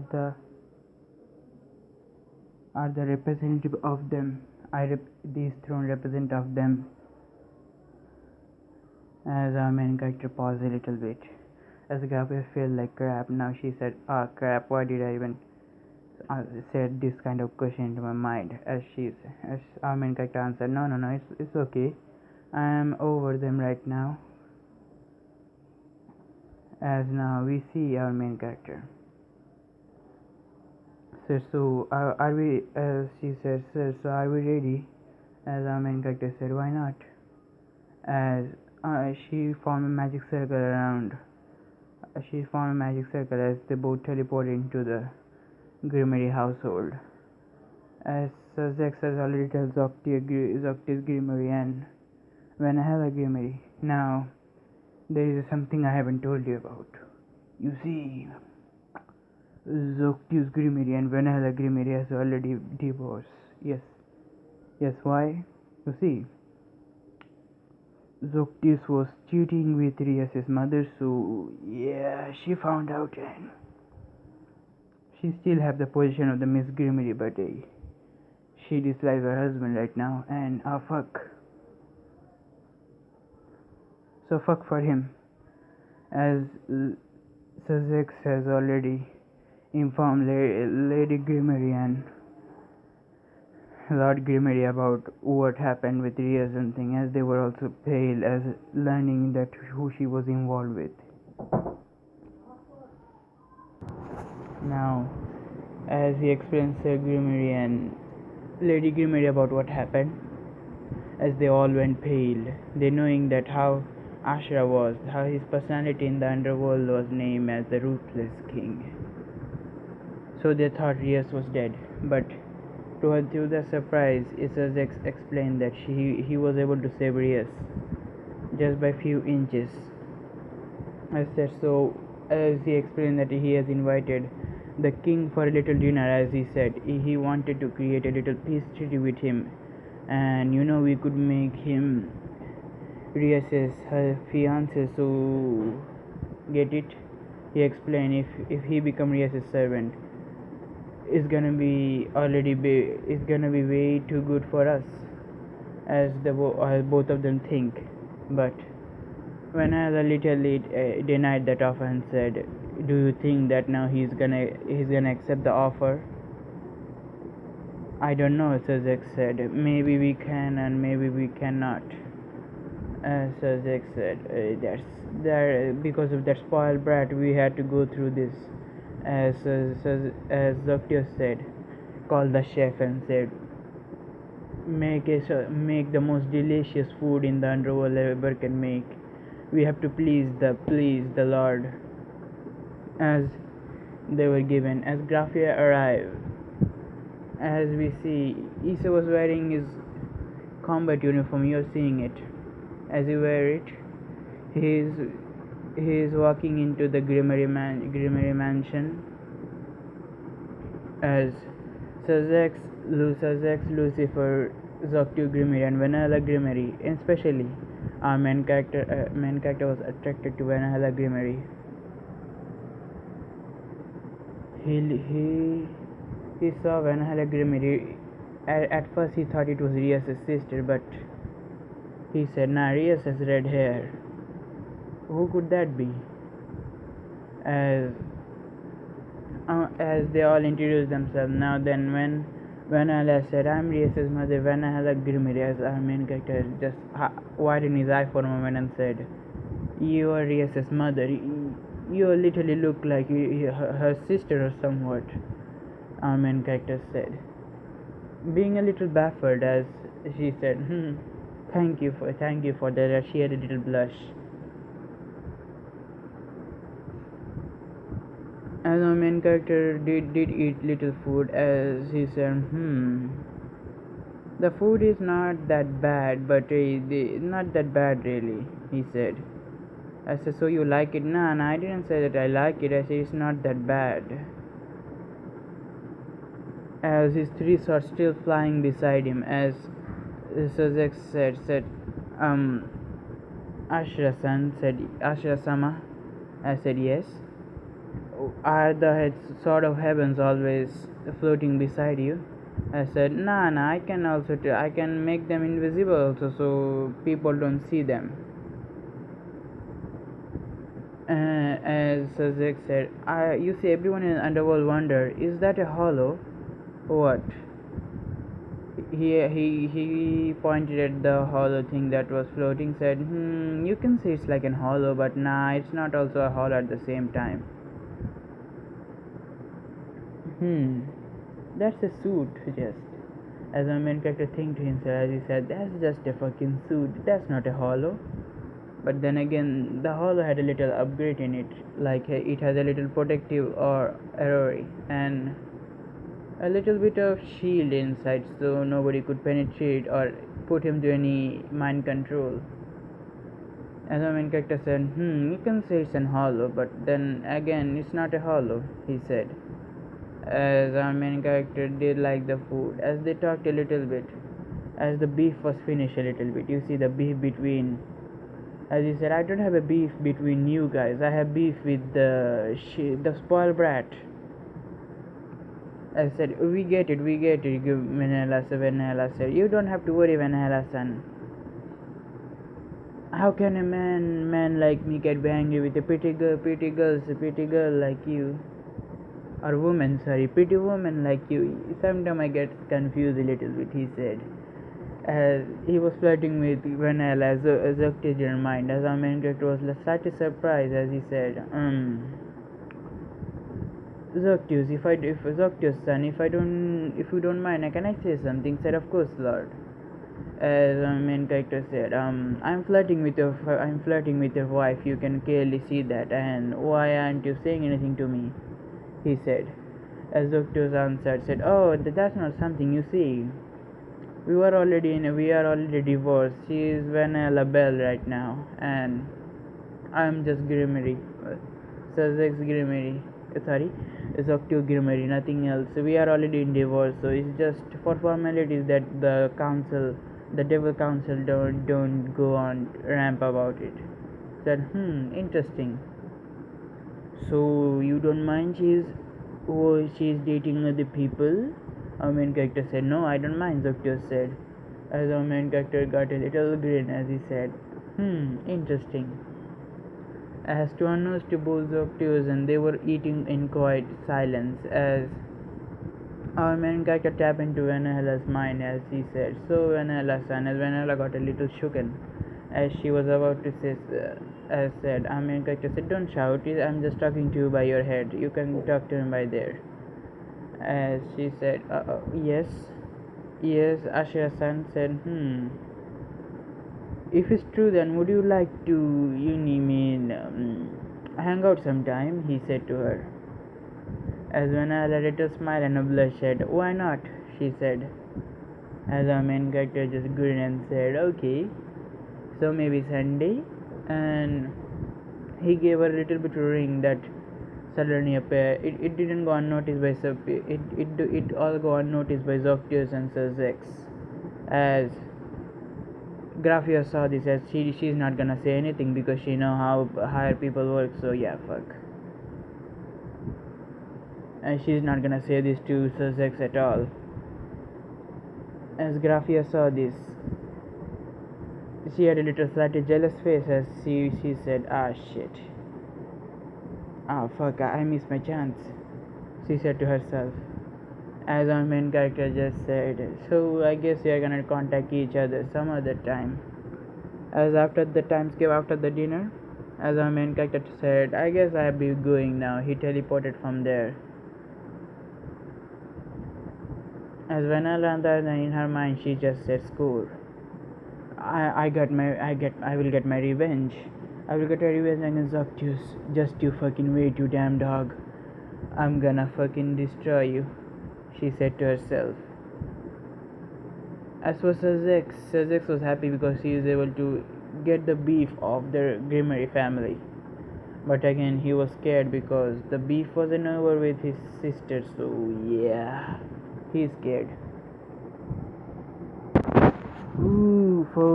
S1: the representative of them. These thrones represent of them. As our main character paused a little bit, as Gabrielle felt like crap. Now she said, "Ah, crap! Why did I even said this kind of question into my mind?" As our main character answered, "No, no, no. It's okay. I am over them right now." As now we see our main character. So are we? As she said, "Sir, so are we ready?" As our main character said, "Why not?" As she formed a magic circle around. She formed a magic circle as they both teleported into the Grimmery household. As Zax has already told Zocti's Grimmery and Vanilla Grimmery. Now, there is something I haven't told you about. You see, Zocti's Grimmery and Vanilla Grimmery has already divorced. Yes. Yes, why? You see, Zoctis was cheating with Rias's mother, so yeah, she found out and she still have the position of the Miss Grimmery, but she dislikes her husband right now, and fuck. So fuck for him, as Sussex has already informed Lady Grimmery and Lord Grimmery about what happened with Rias and thing, as they were also pale as learning that who she was involved with. Now, as he explains Sir Grimmery and Lady Grimmery about what happened, as they all went pale, they knowing that how Ashra was, how his personality in the underworld was named as the Ruthless King. So they thought Rias was dead, but to their surprise, Isaac explained that he was able to save Rias just by few inches. I said so. As he explained that he has invited the king for a little dinner, as he said he wanted to create a little peace treaty with him, and we could make him Rias's her fiance. So get it? He explained if he become Rias's servant, it's gonna be way too good for us, as both of them think. But when I a little denied that offer and said, "Do you think that now he's gonna accept the offer?" "I don't know," Sazek said. "Maybe we can and maybe we cannot." Sazek said, "That's that because of that spoiled brat we had to go through this." As Zoctius said, called the chef and said, make the most delicious food in the underworld ever can make. We have to please the Lord." As they were given, as Graphia arrived, as we see, Issa was wearing his combat uniform. You're seeing it. As he wear it, he is walking into the Grimmery mansion. As Sazex, Lucifer, Zoctu Grimmery, and Vanilla Grimmery, especially our main character was attracted to Vanilla Grimmery. He saw Vanilla Grimmery. At first he thought it was Rias' sister, but he said, "Nah, Rias has red hair. Who could that be?" As they all introduced themselves. Now then, when Vanilla said, I'm Rias's mother. Vanilla Grimiri, as our main character, just widened his eye for a moment and said, you are Rias's mother. You literally look like her sister or somewhat, our main character said, being a little baffled as she said, thank you for that. She had a little blush. As our main character did eat little food, as he said, the food is not that bad, but not that bad really, he said. I said, so you like it? Nah, I didn't say that I like it. I said, it's not that bad. As his three swords still flying beside him, as Suzek said, Ashra-san said, Ashra-sama. I said, yes. Are the sword of heavens always floating beside you? I said, nah, I can also I can make them invisible also, so people don't see them. As Suzek said, you see, everyone in Underworld wonder, is that a hollow? What? He pointed at the hollow thing that was floating, said, you can say it's like a hollow, but nah, it's not also a hollow at the same time. That's a suit, just. As my main character think to himself, as he said, that's just a fucking suit, that's not a hollow. But then again, the hollow had a little upgrade in it, like it has a little protective or arrow and a little bit of shield inside, so nobody could penetrate or put him to any mind control. As my main character said, you can say it's an hollow, but then again, it's not a hollow, he said. As our main character did like the food, as they talked a little bit, as the beef was finished a little bit, you see the beef between, as he said, I don't have a beef between you guys, I have beef with the spoiled brat. I said, we get it, Vanilla said, you don't have to worry, Vanilla-san. How can a man like me get angry with a pretty girl like you? Or woman, sorry, pretty woman like you. Sometimes I get confused a little bit, he said. As he was flirting with Vanilla, as Zoctis didn't mind, as our main character was slightly surprised as he said, Zoctius, Zoctius son, if you don't mind, can I say something? Said, of course, Lord. As our main character said, I'm flirting with your wife. You can clearly see that. And why aren't you saying anything to me? He said. As Zoctius answered, said, oh, that's not something you see. We are already divorced. She is Vanilla Bell right now, and I'm just Grimmery. Sussex Grimmery. Sorry, Zoctius Grimmery, nothing else. We are already in divorce, so it's just for formalities that the Devil Council don't go on ramp about it. Said, interesting. So you don't mind she's dating other people? Our main character said, no, I don't mind, Zoctius said. As our main character got a little grin as he said, interesting. As to unnoticed to both Zoctius, and they were eating in quiet silence as our main character tapped into Vanilla's mind as he said, so Vanilla-san, as Vanilla got a little shooken as she was about to say, as said, our main character said, don't shout, I'm just talking to you by your head, you can talk to him by there. As she said, yes, Ashira-san said, if it's true, then would you like to, hang out sometime, he said to her. As Vanilla let a smile and a blush said, why not, she said. As our main character just grinned and said, okay, so maybe Sunday. And he gave her a little bit of ring that suddenly appeared. It didn't go unnoticed by it all go unnoticed by Zoctius and Sussex. As Graphia saw this, as she's not gonna say anything because she know how higher people work, so yeah, fuck. And she's not gonna say this to Sussex at all. As Graphia saw this, she had a little slightly jealous face as she said, shit. Fuck, I missed my chance, she said to herself. As our main character just said, so I guess we are gonna contact each other some other time. As after the time skip after the dinner, as our main character said, I guess I'll be going now. He teleported from there. As Vanalanda, in her mind, she just said, "Score! I will get my revenge. I will get a revenge against Octus. Just you fucking wait, you damn dog. I'm gonna fucking destroy you," she said to herself. As for Sazek was happy because he was able to get the beef of the Grimmery family. But again, he was scared because the beef wasn't over with his sister, so yeah, he's scared. Ooh, for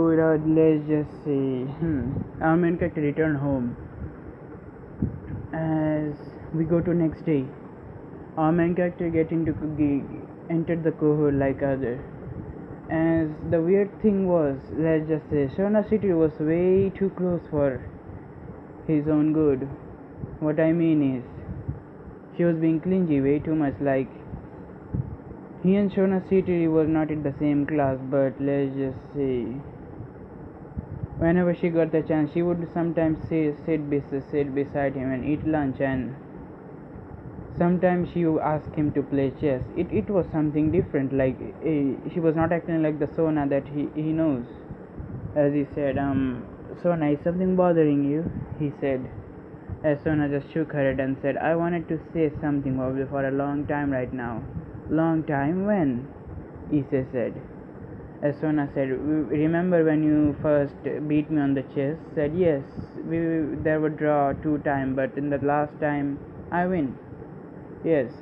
S1: let's just say, our main character returned home. As we go to next day, our main character entered the cohort like other. As the weird thing was, let's just say, Shona City was way too close for his own good. What I mean is, she was being clingy way too much. Like, he and Shona City was not in the same class, but let's just say, whenever she got the chance, she would sometimes sit beside him and eat lunch, and sometimes she would ask him to play chess. It was something different. Like, she was not acting like the Sona that he knows. As he said, Sona, is something bothering you? He said. As Sona just shook her head and said, I wanted to say something probably for a long time right now. Long time? When? Issei said. As Sona said, remember when you first beat me on the chess? Said, yes, there were draw 2 times, but in the last time I win. Yes.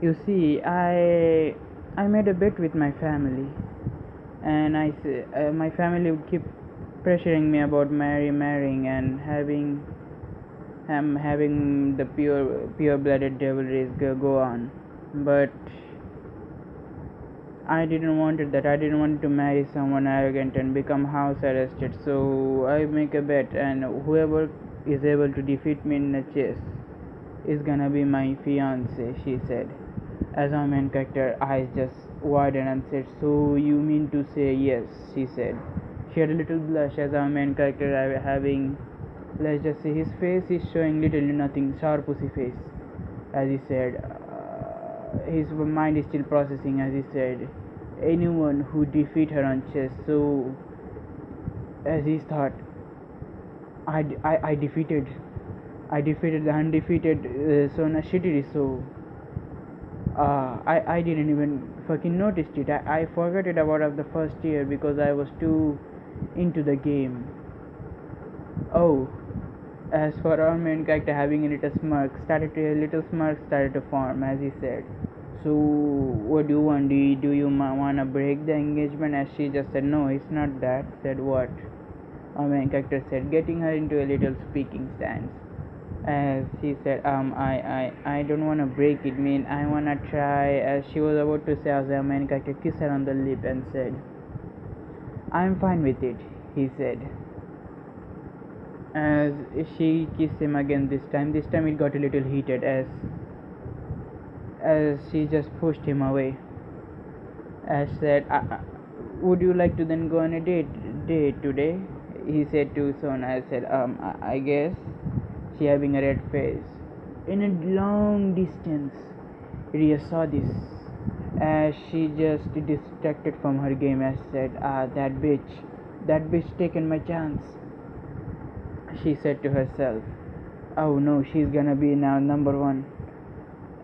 S1: You see, I made a bet with my family, and my family would keep pressuring me about marrying and having the pure-blooded devil race go on. But I didn't want that. I didn't want to marry someone arrogant and become house arrested. So I make a bet, and whoever is able to defeat me in a chess is gonna be my fiance, she said. As our main character eyes just widened and said, so you mean to say yes, she said. She had a little blush as our main character having, let's just say, his face is showing little to nothing, sour pussy face. As he said, his mind is still processing. As he said, anyone who defeat her on chess. So as he thought, I defeated the undefeated Sona Shitiri. So I didn't even fucking notice it. I forgot it about the first year because I was too into the game. Oh, as for our main character having a little smirk started to form as he said, so what do you want? Do you wanna break the engagement? As she just said, no, it's not that. Said, what? Our main character said, getting her into a little speaking stance. As she said, I don't wanna break it, mean I wanna try. As she was about to say, as our main character kissed her on the lip and said, I'm fine with it, he said. As she kissed him again this time it got a little heated as she just pushed him away. As said, would you like to then go on a date today? He said to Sona. I said, I guess. She having a red face. In a long distance, Ria saw this as she just distracted from her game. As said, that bitch taken my chance, she said to herself. Oh no, she's gonna be now number 1.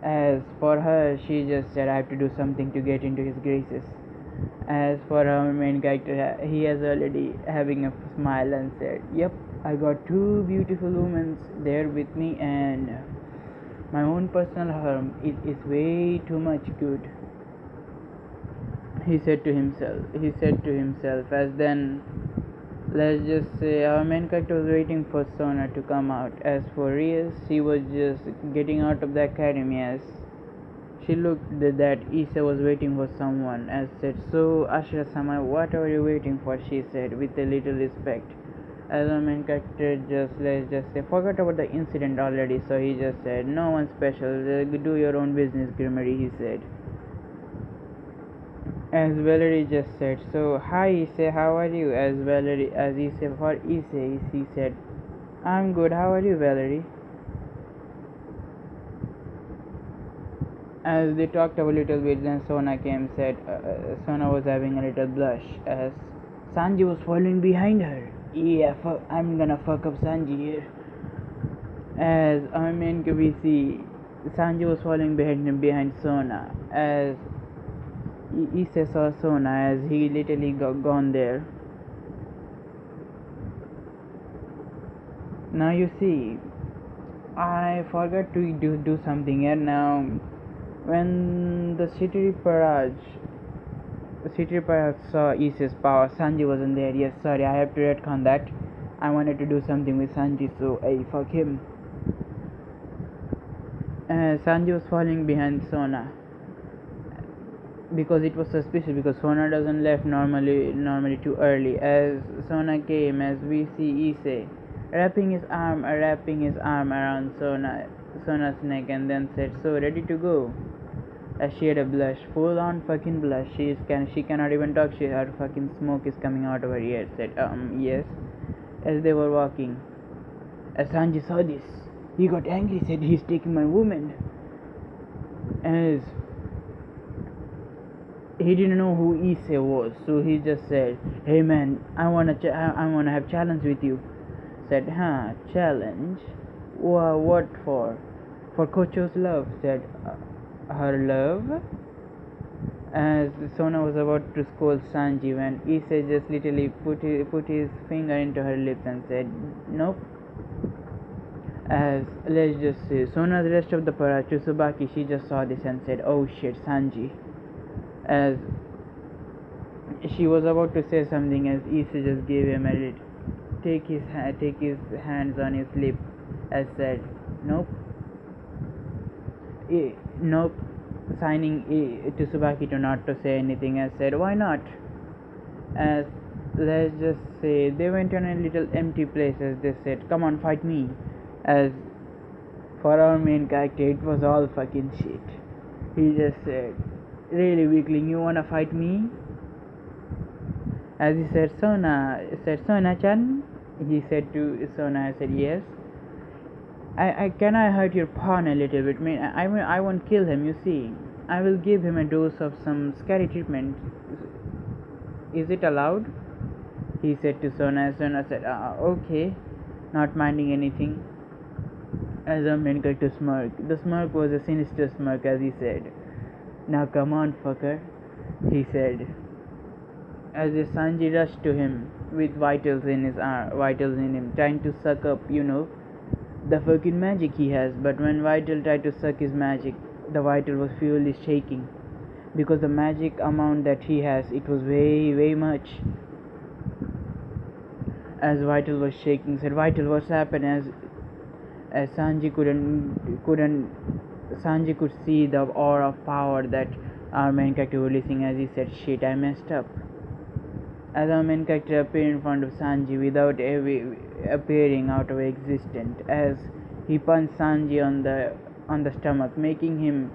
S1: As for her, she just said, I have to do something to get into his graces. As for our main character, he is already having a smile and said, yep, I got 2 beautiful women there with me, and my own personal harm is way too much good, he said to himself. As then, let's just say, our main character was waiting for Sona to come out. As for Rias, she was just getting out of the academy. As she looked that Issa was waiting for someone. As said, so Ashra-sama, what are you waiting for? She said with a little respect. As a main character, let's just say, forgot about the incident already, so he just said, no one special, do your own business, Grimmery, he said. As Valerie just said, so hi Issei, how are you? As Issei for Issei, he said, I'm good, how are you, Valerie? As they talked a little bit, then Sona came, said, Sona was having a little blush as Sanji was following behind her. Yeah, I'm gonna fuck up Sanji here. As we see, Sanji was following behind Sona. As Issei saw Sona as he literally gone there. Now you see, I forgot to do something here. Now, when the city Paraj saw Issei's power, Sanji wasn't there. Yes, sorry, I have to retcon that. I wanted to do something with Sanji, so hey, fuck him. Sanji was falling behind Sona because it was suspicious, because Sona doesn't left normally too early. As Sona came, as we see Issei wrapping his arm around Sona's neck, and then said, so ready to go. As she had a blush, full on fucking blush. She cannot even talk. Her fucking smoke is coming out of her ears. Said, yes. As they were walking, as Sanji saw this, he got angry. Said, he's taking my woman. As he didn't know who Issei was, so he just said, hey man, I wanna have challenge with you. Said, challenge? What for? For Kocho's love. Said, her love? As Sona was about to scold Sanji when Issei just literally put his finger into her lips and said, nope. As let's just say, Sona's rest of the para, Tsubaki, she just saw this and said, oh shit, Sanji. As she was about to say something, as Issei just gave him a take his hands on his lip, as said, nope. Nope. Signing to Tsubaki to not to say anything, as said, why not? As let's just say they went on a little empty place, as they said, come on, fight me. As for our main character, it was all fucking shit. He just said, really weakling, you wanna fight me? As he said, Sona-chan? He said to Sona, I said, yes. Can I hurt your pawn a little bit? I won't kill him, you see. I will give him a dose of some scary treatment. Is it allowed? He said to Sona. Sona said, okay, not minding anything. As our main character smirked. The smirk was a sinister smirk, as he said, now come on, fucker, he said. As if Sanji rushed to him with vitals in him, trying to suck up, the fucking magic he has. But when Vital tried to suck his magic, the Vital was furiously shaking, because the magic amount that he has, it was way much. As Vital was shaking, said, Vital, what's happened? As Sanji Sanji could see the aura of power that our main character was releasing, as he said, shit, I messed up. As our main character appeared in front of Sanji without appearing out of existence, as he punched Sanji on the stomach, making him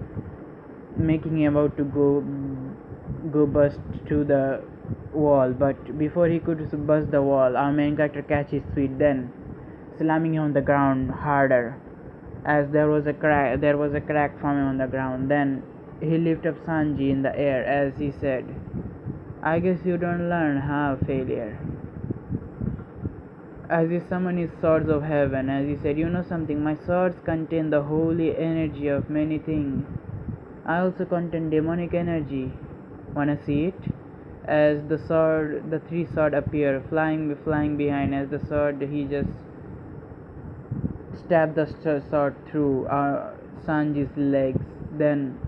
S1: about to go bust through the wall. But before he could bust the wall, our main character catches his feet, then slamming him on the ground harder, as there was a crack forming on the ground. Then he lifted up Sanji in the air, as he said, I guess you don't learn, failure. As he summoned his swords of heaven, as he said, you know something, my swords contain the holy energy of many things. I also contain demonic energy. Wanna see it? As the three swords appear, flying behind. As the sword, he just stabbed the sword through Sanji's legs. Then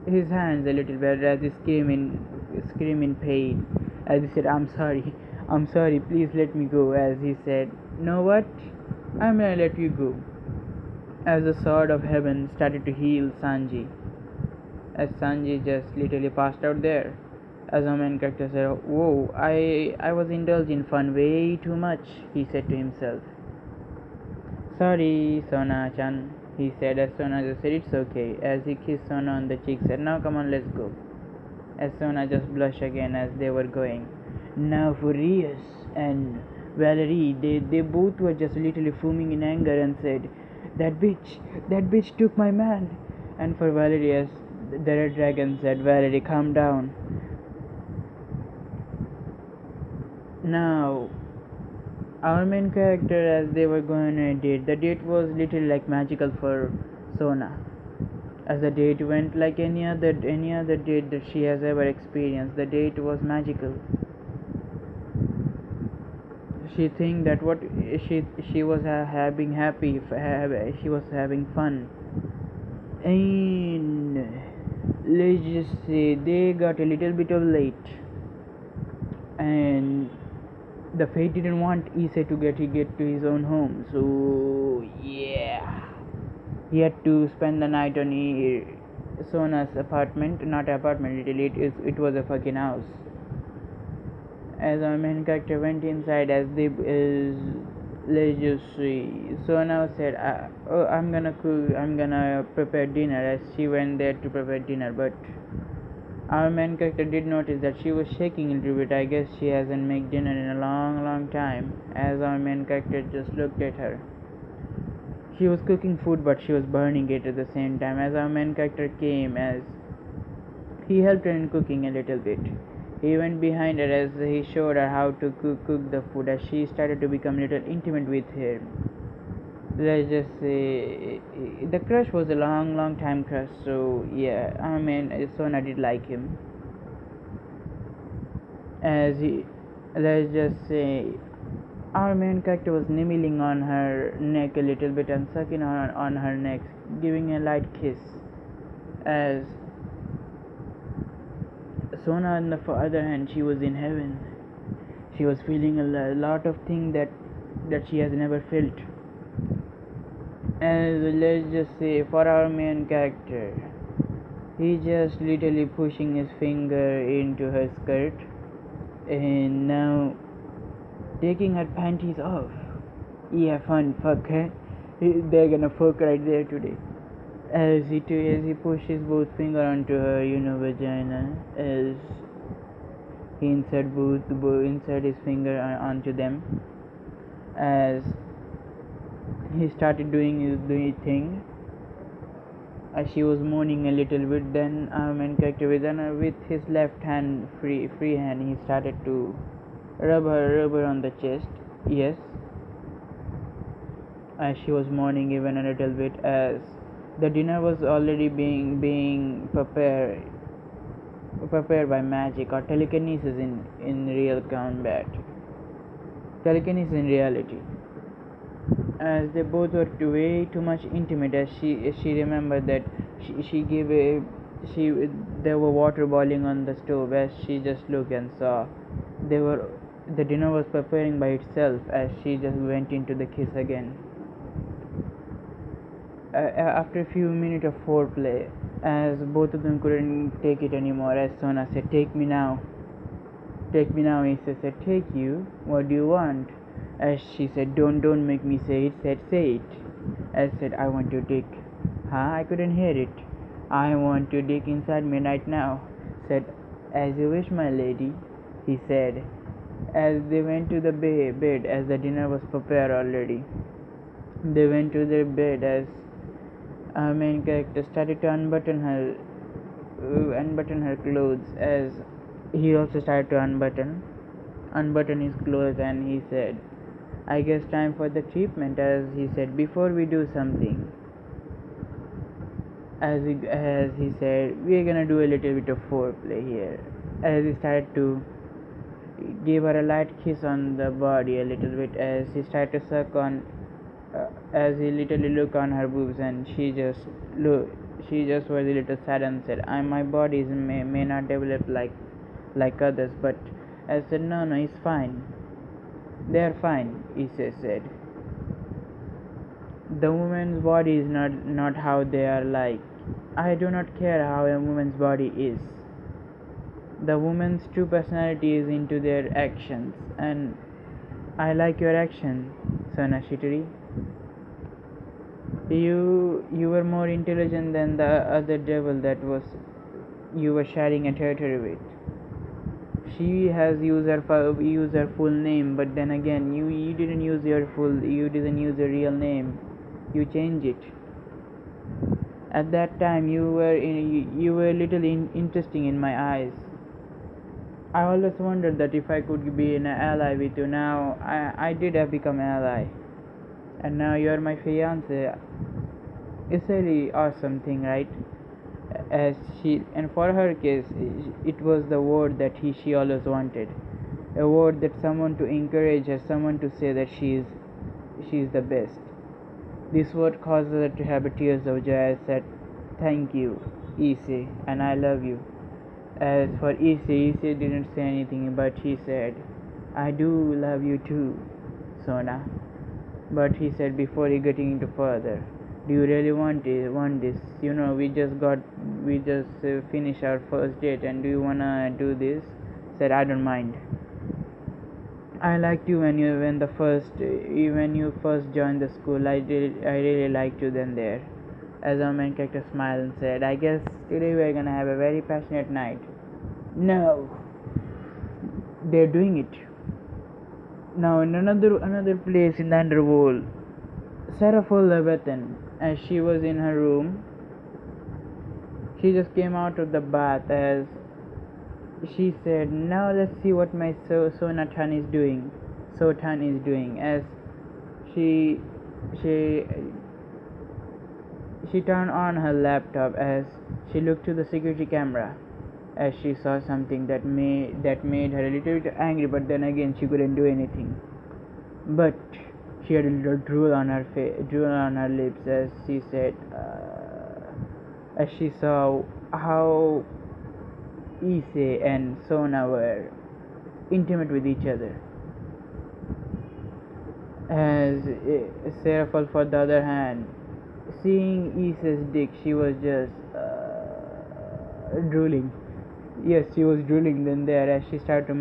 S1: his hands a little bit, as he scream in pain. As he said, I'm sorry, please let me go. As he said, know what, I'm gonna let you go. As the sword of heaven started to heal Sanji, as Sanji just literally passed out there. As our main character said, "Whoa, I was indulging fun way too much," he said to himself. "Sorry, Sona-chan," he said as Sona just said, "It's okay," as he kissed Sona on the cheek, said, "Now come on, let's go." As Sona just blushed again as they were going. Now for Rios and Valerie, they both were just literally fuming in anger and said, that bitch took my man." And for Valerie, as the red dragon said, "Valerie, calm down." Now, our main character, as they were going on a date, the date was literally like magical for Sona, as the date went like any other date that she has ever experienced. The date was magical. She think that what she was having happy, she was having fun, and let's just say they got a little bit of late, and the fate didn't want Issei to get to his own home, so yeah, he had to spend the night on Sona's apartment. Not apartment, literally it was a fucking house. As our main character went inside, as they let's just see, Sona said, "Oh, I'm gonna cook, I'm gonna prepare dinner," as she went there to prepare dinner. But our main character did notice that she was shaking a little bit. I guess she hasn't made dinner in a long time. As our main character just looked at her, she was cooking food, but she was burning it at the same time. As our main character came, as he helped her in cooking a little bit. He went behind her as he showed her how to cook the food, as she started to become a little intimate with him. Let's just say the crush was a long time crush, so yeah, I mean, Sona did like him. As he, let's just say, our main character was nibbling on her neck a little bit and sucking on her neck, giving a light kiss. As Sona, on the other hand, she was in heaven. She was feeling a lot of things that she has never felt. As let's just say, for our main character, he just literally pushing his finger into her skirt and now taking her panties off. Yeah, fun, fuck her. They're gonna fuck right there today. As he pushes both finger onto her, vagina, as he insert his finger onto them, as he started doing his thing. As she was moaning a little bit, then our main character with his left hand, free hand, he started to rub her on the chest. Yes, as she was moaning even a little bit, as the dinner was already being prepared by magic or telekinesis in real combat. Telekinesis in reality. As they both were way too much intimate, as she remembered that she gave a she there were water boiling on the stove, as she just looked and saw the dinner was preparing by itself, as she just went into the kiss again. After a few minutes of foreplay, as both of them couldn't take it anymore, as Sona said, "Take me now." "Take me now," Issa said. "Take you? What do you want?" As she said, Don't make me say it." Said, "Say it." As said, "I want your dick." "Huh?" I couldn't hear it. "I want your dick inside me right now." Said, "As you wish, my lady," he said. As they went to the bed, as the dinner was prepared already, they went to their bed, as our main character started to unbutton her clothes, as he also started to unbutton his clothes, and he said, "I guess time for the treatment," as he said, "before we do something." As he said, "We're gonna do a little bit of foreplay here." As he started to give her a light kiss on the body a little bit, as he started to suck on, as he literally looked on her boobs, and she just was a little sad and said, My body may not develop like others," but I said, No, it's fine. They're fine," Issa said. "The woman's body is not how they are like. I do not care how a woman's body is. The woman's true personality is into their actions, and I like your action, Sona Shitari. You were more intelligent than the other devil that was you were sharing a territory with. She has used her full name, but then again, you didn't use you didn't use your real name. You changed it. At that time, you were a little interesting in my eyes. I always wondered that if I could be an ally with you. Now I did have become an ally, and now you're my fiance. It's a really awesome thing, right? As she and for her case, it was the word that she always wanted, a word that someone to encourage her, someone to say that she's the best. This word caused her to have tears of joy. I said, "Thank you, Issei, and I love you." As for Issei didn't say anything, but he said, "I do love you too, Sona." But he said before he getting into further, "Do you really want this? We just finished our first date, and do you wanna do this?" Said, "I don't mind. I liked you when you first joined the school. I really liked you then there." As our main character smiled and said, "I guess today we're gonna have a very passionate night." No, they're doing it now in another place in the underworld. Sarah Leviathan, as she was in her room, she just came out of the bath. As she said, "Now let's see what my Sonatan is doing." Sotan is doing. As she she she turned on her laptop as she looked to the security camera, as she saw something that made her a little bit angry, but then again she couldn't do anything. But she had a little drool on her lips as she said, as she saw how Issei and Sona were intimate with each other. As Seraphal, for the other hand, seeing Issei's dick, she was just drooling. Yes, she was drooling then there as she started to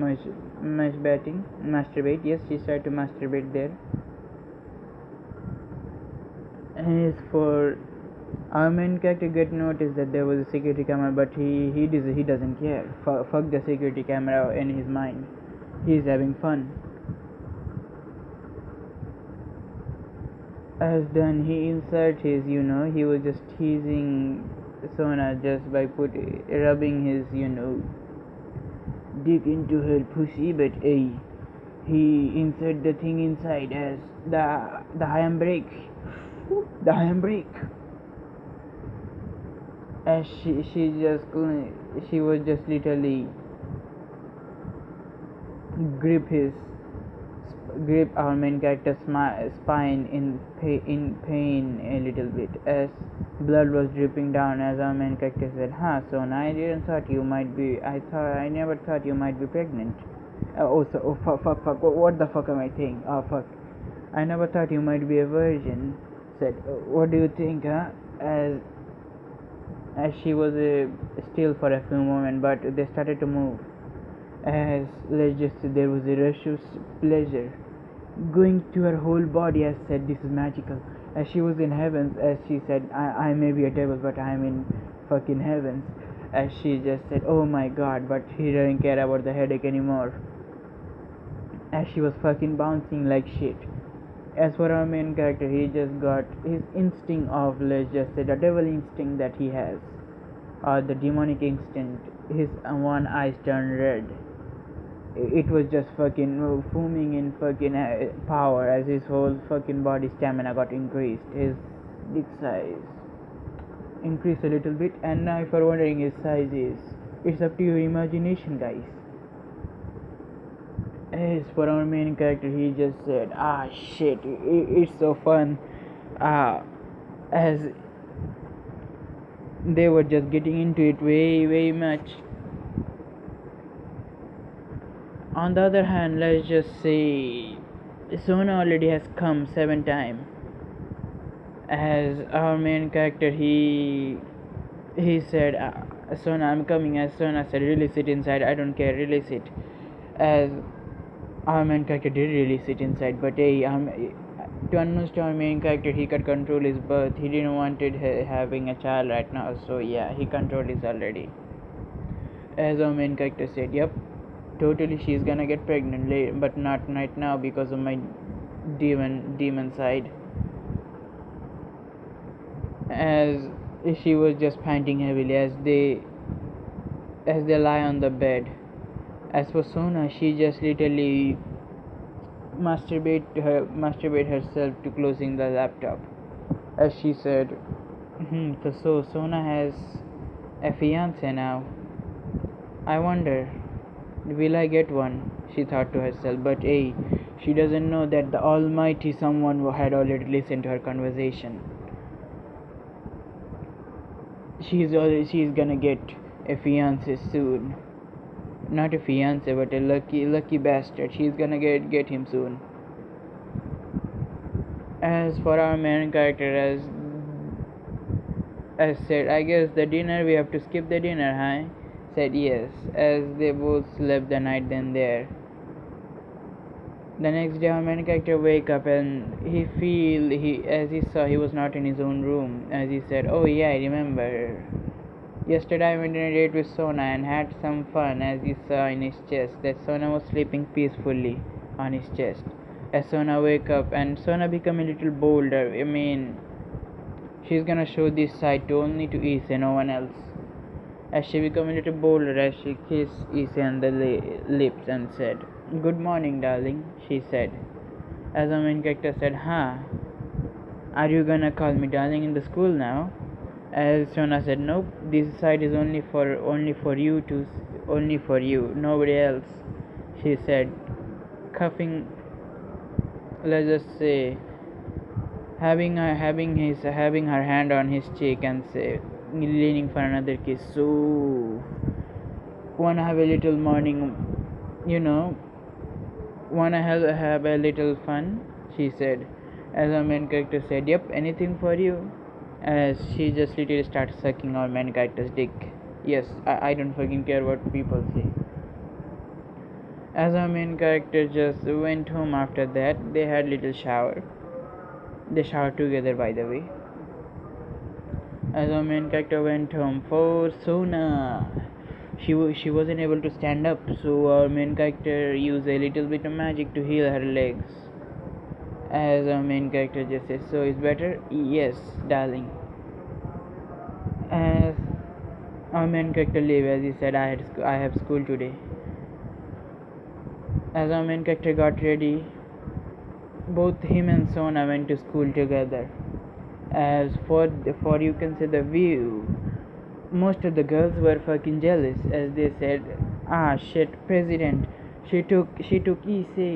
S1: masturbate. Yes, she started to masturbate there. As for our main character, get noticed that there was a security camera, but he doesn't care. Fuck the security camera in his mind. He's having fun. As then he insert his, he was just teasing Sona just by rubbing his, dick into her pussy, but he insert the thing inside as the handbrake. The handbrake. As she was just literally grip our main character's spine in pain a little bit, as blood was dripping down. As our main character said, "Son, I never thought you might be pregnant." Fuck, what the fuck am I saying? Oh fuck, "I never thought you might be a virgin." Said, "What do you think, huh?" As she was still for a few moments, but they started to move. As let's just say there was a rush of pleasure going to her whole body. As said, "This is magical." As she was in heavens, as she said, I may be a devil, but I'm in fucking heavens." As she just said, "Oh my god," but he didn't care about the headache anymore. As she was fucking bouncing like shit. As for our main character, he just got his instinct of, let's just say, the devil instinct that he has, or the demonic instinct. His one eye turned red. It was just fucking foaming in fucking power as his whole fucking body stamina got increased. His dick size increased a little bit, and now if you're wondering his size is, it's up to your imagination, guys. As for our main character, he just said, shit, it's so fun. As they were just getting into it way much. On the other hand, let's just say Sona already has come 7 times. As our main character, he said, Sona, I'm coming. As Sona said, really sit inside. I don't care, really sit. As our main character did really sit inside, but hey, to unbeknownst to our main character, he could control his birth. He didn't wanted having a child right now, so yeah, he controlled this already. As our main character said, yep, totally, she's gonna get pregnant later, but not right now because of my demon side. As she was just panting heavily as they lie on the bed. As for Sona, she just literally masturbate herself to closing the laptop. As she said, so Sona has a fiance now. I wonder, will I get one? She thought to herself, but hey, she doesn't know that the almighty someone had already listened to her conversation. She's gonna get a fiance soon. Not a fiance, but a lucky bastard. She's gonna get him soon. As for our main character, as said, I guess the dinner, we have to skip the dinner, huh? Said yes, as they both slept the night then there. The next day, our main character wake up and as he saw he was not in his own room. As he said, oh yeah, I remember. Yesterday I went on a date with Sona and had some fun. As he saw in his chest that Sona was sleeping peacefully on his chest. As Sona wake up and Sona become a little bolder. I mean, she's gonna show this side only to Issei, no one else. As she became a little bolder, as she kissed Issei on the lips and said, "Good morning, darling," she said. As our main character said, "Huh? Are you gonna call me darling in the school now?" As Sona said, "Nope. This side is only for you, nobody else," she said, cuffing. Let's just say, having her hand on his cheek and say, leaning for another kiss. So, wanna have a little morning, wanna have a little fun? She said. As our main character said, "Yep, anything for you." As she just literally started sucking our main character's dick. Yes, I don't fucking care what people say. As our main character just went home after that, they had little shower. They showered together, by the way. As our main character went home for Sona, she wasn't able to stand up, so our main character used a little bit of magic to heal her legs. As our main character just says, "So it's better?" "Yes, darling." As our main character leave, as he said, I have school today. As our main character got ready, both him and Sona went to school together. As for you can say the view, most of the girls were fucking jealous, as they said, "Ah shit, president, she took issei."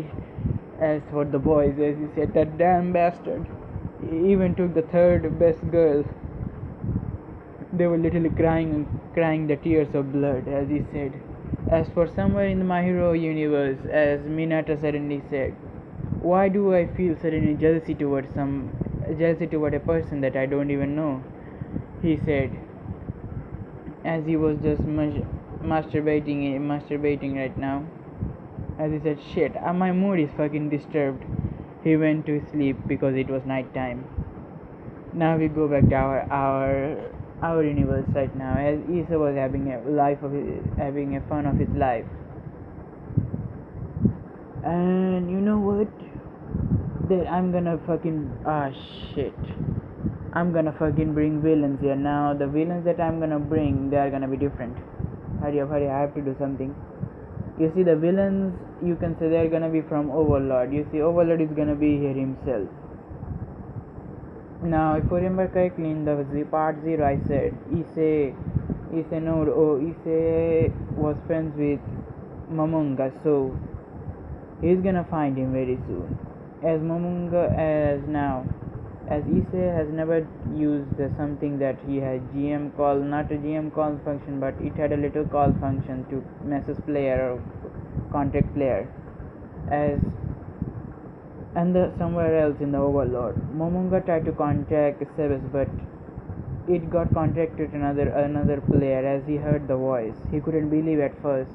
S1: As for the boys, as he said, "That damn bastard, he even took the third best girl." They were literally crying the tears of blood, as he said. As for somewhere in the My Hero universe, as Minata suddenly said, "Why do I feel suddenly jealousy toward a person that I don't even know?" He said, as he was just masturbating right now. As he said, "Shit, my mood is fucking disturbed." He went to sleep because it was night time. Now we go back to our universe right now, as Issa was having a fun of his life. And you know what? That I'm gonna fucking shit. I'm gonna fucking bring villains here. Now the villains that I'm gonna bring, they are gonna be different. Hurry up, I have to do something. You see, the villains, you can say they're gonna be from Overlord. You see, Overlord is gonna be here himself. Now, if I remember correctly, in the part 0, I said Issei was friends with Momonga, so he's gonna find him very soon. As Issei has never used something that he had GM call, not a GM call function, but it had a little call function to message player or contact player. Somewhere else in the Overlord, Momonga tried to contact Sebes, but it got contacted another player. As he heard the voice, he couldn't believe at first.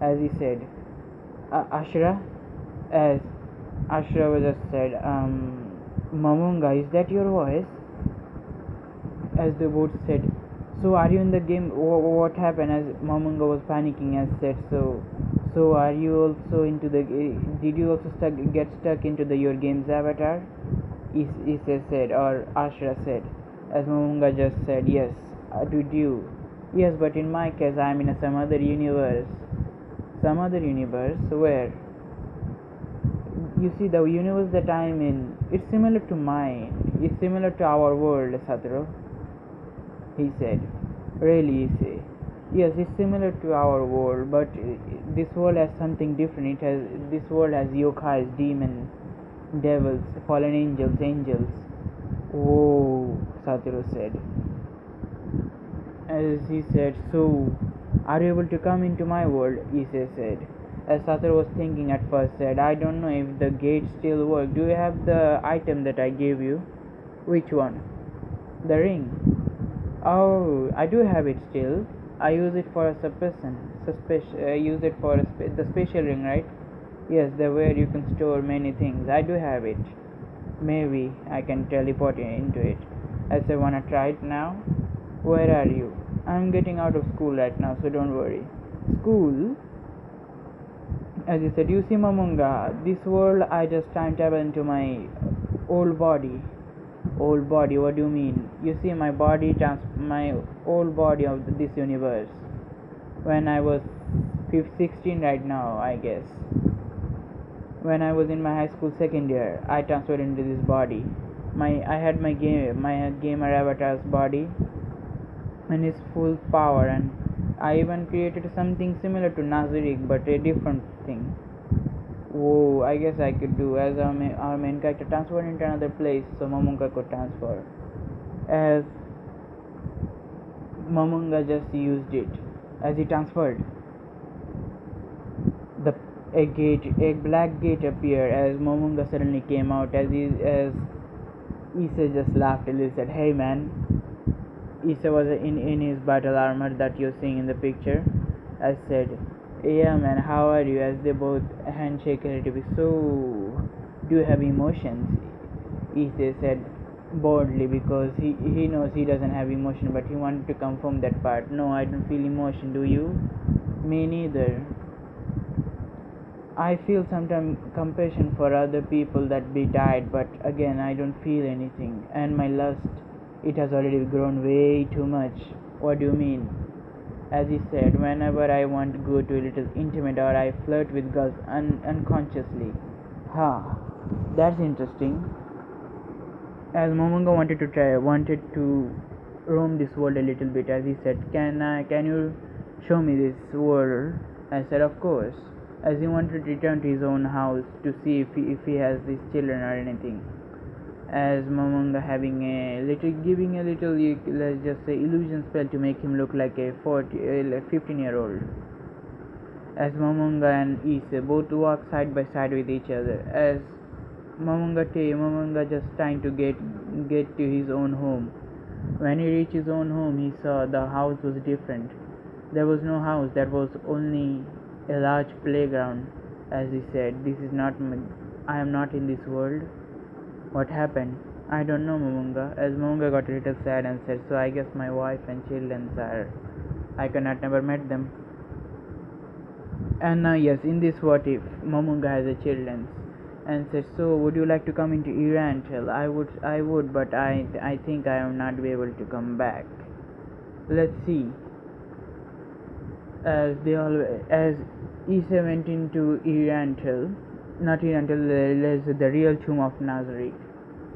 S1: As he said, Ashra, as Ashra was just said, Mamunga, is that your voice? As the boat said, so are you in the game? What happened? As Mamunga was panicking, as said, so are you also into the? Did you also get stuck into your game's avatar? Issa said, or Ashra said, as Mamunga just said, yes. Did you? Yes, but in my case, I'm in some other universe. Some other universe where? You see, the universe that I'm in, it's similar to mine. It's similar to our world, Satoru. He said. Really, Issei? Yes, it's similar to our world, but this world has something different. This world has yokais, demons, devils, fallen angels. Oh, Satoru said. As he said, so are you able to come into my world? Issei said. As Satoru was thinking at first, said, I don't know if the gate still works. Do you have the item that I gave you? Which one? The ring. Oh, I do have it still. I use it for a suppression. Use it for the special ring, right? Yes, the where you can store many things. I do have it. Maybe I can teleport into it. I say, wanna try it now? Where are you? I'm getting out of school right now, so don't worry. School? As he said, you see, Mamunga, this world I just time travel into my old body. Old body, what do you mean? You see, my old body of this universe. When I was 16 right now, I guess. When I was in my high school second year, I transferred into this body. I had my gamer avatar's body and his full power, and I even created something similar to Nazarick, but a different thing. Oh, I guess I could do as our main character transferred into another place, so Mamunga could transfer. As Mamunga just used it, as he transferred, a black gate appeared. As Mamunga suddenly came out, as Issa just laughed and said, "Hey man." Issa was in his battle armor that you're seeing in the picture. I said, yeah man, how are you? As they both handshake a little bit. So, do you have emotions? Issei said boldly, because he knows he doesn't have emotion, but he wanted to confirm that part. No, I don't feel emotion. Do you? Me neither. I feel sometimes compassion for other people that be died, but again I don't feel anything. And my lust, it has already grown way too much. What do you mean? As he said, whenever I want to go to a little intimate, or I flirt with girls unconsciously. That's interesting. As Momonga wanted to roam this world a little bit, as he said, can you show me this world? I said, of course. As he wanted to return to his own house to see if he has these children or anything. As Momonga giving a little, let's just say, illusion spell to make him look like a 15-year-old. As Momonga and Issei both walk side by side with each other. As Momonga just trying to get to his own home. When he reached his own home, he saw the house was different. There was no house, there was only a large playground. As he said, I am not in this world. What happened? I don't know, Momonga. As Momonga got a little sad and said, so I guess my wife and children I cannot never met them. And now yes, in this what if, Momonga has a children, and said, so would you like to come into Irantel? I would, but I think I will not be able to come back. Let's see. As Issei went into not Irantel, the real tomb of Nazarick.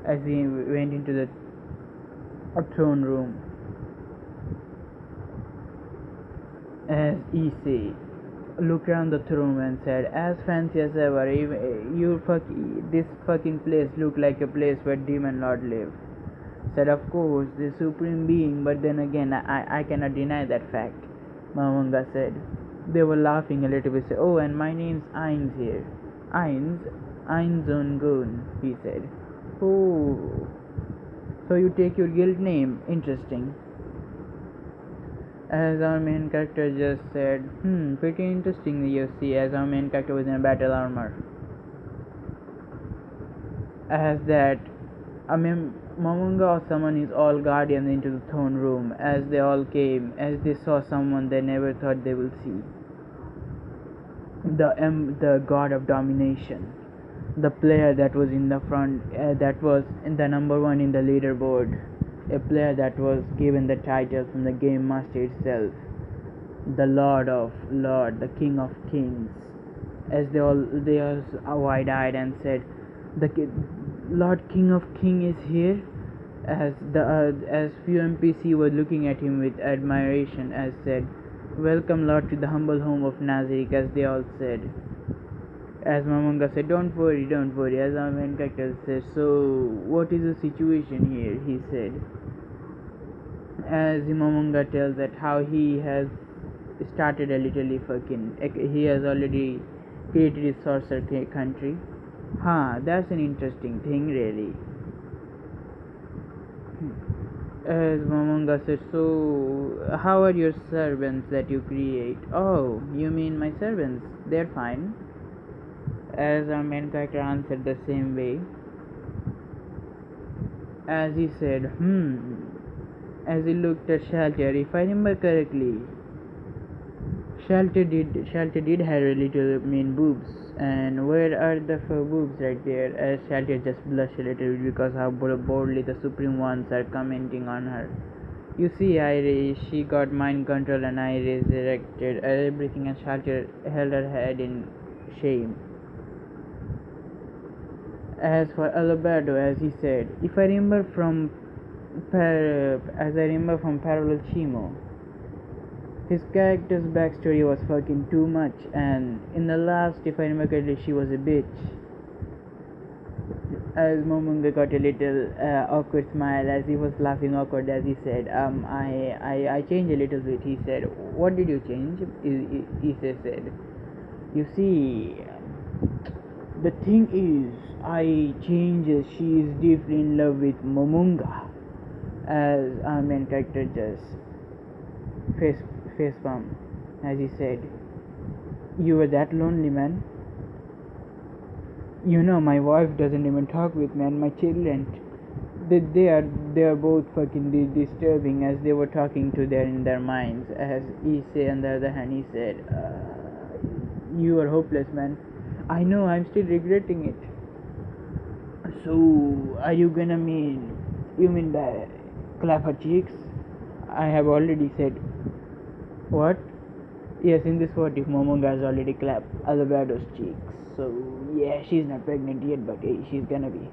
S1: As he went into the throne room, as Issei looked around the throne and said, as fancy as ever, this fucking place looked like a place where Demon Lord lived. Said, of course, the supreme being, but then again, I cannot deny that fact, Momonga said. They were laughing a little bit. Said, oh, and my name's Ainz here. Ainz on Gun, he said. Oh.
S2: So you take your guild name. Interesting. As our main character just said, pretty interesting, you see, as our main character was in a battle armor. As that, Momonga or someone is all guardians into the throne room. As they all came, as they saw someone they never thought they will see. The god of domination. The player that was in the front, that was in the number one in the leaderboard. A player that was given the title from the game master itself. The Lord, the King of Kings. As they are wide-eyed and said, "The Lord King of King is here." As few NPC were looking at him with admiration, as said, "Welcome, Lord, to the humble home of Nazarik," as they all said. As Momonga said, don't worry," as our main character said, "So, what is the situation here?" he said. As Momonga tells that how he has started a little fucking, he has already created his sorcerer country. That's an interesting thing, really. As Momonga said, "So, how are your servants that you create?" "Oh, you mean my servants? They're fine." As our main character answered the same way. As he said, as he looked at Shelter, if I remember correctly, Shelter did have a little mean boobs, and where are the boobs right there? As Shelter just blushed a little bit because how boldly the Supreme Ones are commenting on her. You see, she got mind control and I resurrected everything, and Shelter held her head in shame. As for Alberto, as he said, if I remember from Parallel Chimo, his character's backstory was fucking too much, and in the last, if I remember correctly, she was a bitch. As Momonga got a little awkward smile as he was laughing awkward, as he said, I changed a little bit. He said, "What did you change?" Issei said, "You see, the thing is, I changed. She is deeply in love with Momonga." As our main character just face palm, as he said, "You were that lonely, man. You know, my wife doesn't even talk with me, and my children, they are both fucking disturbing," as they were talking to in their minds. As Issei, on the other hand, he said, "You are hopeless, man. I know, I'm still regretting it." "So, are you gonna you mean by clap her cheeks?" "I have already said." "What?" "Yes, in this what if Momonga has already clapped Alberto's cheeks. So, yeah, she's not pregnant yet, but hey, she's gonna be."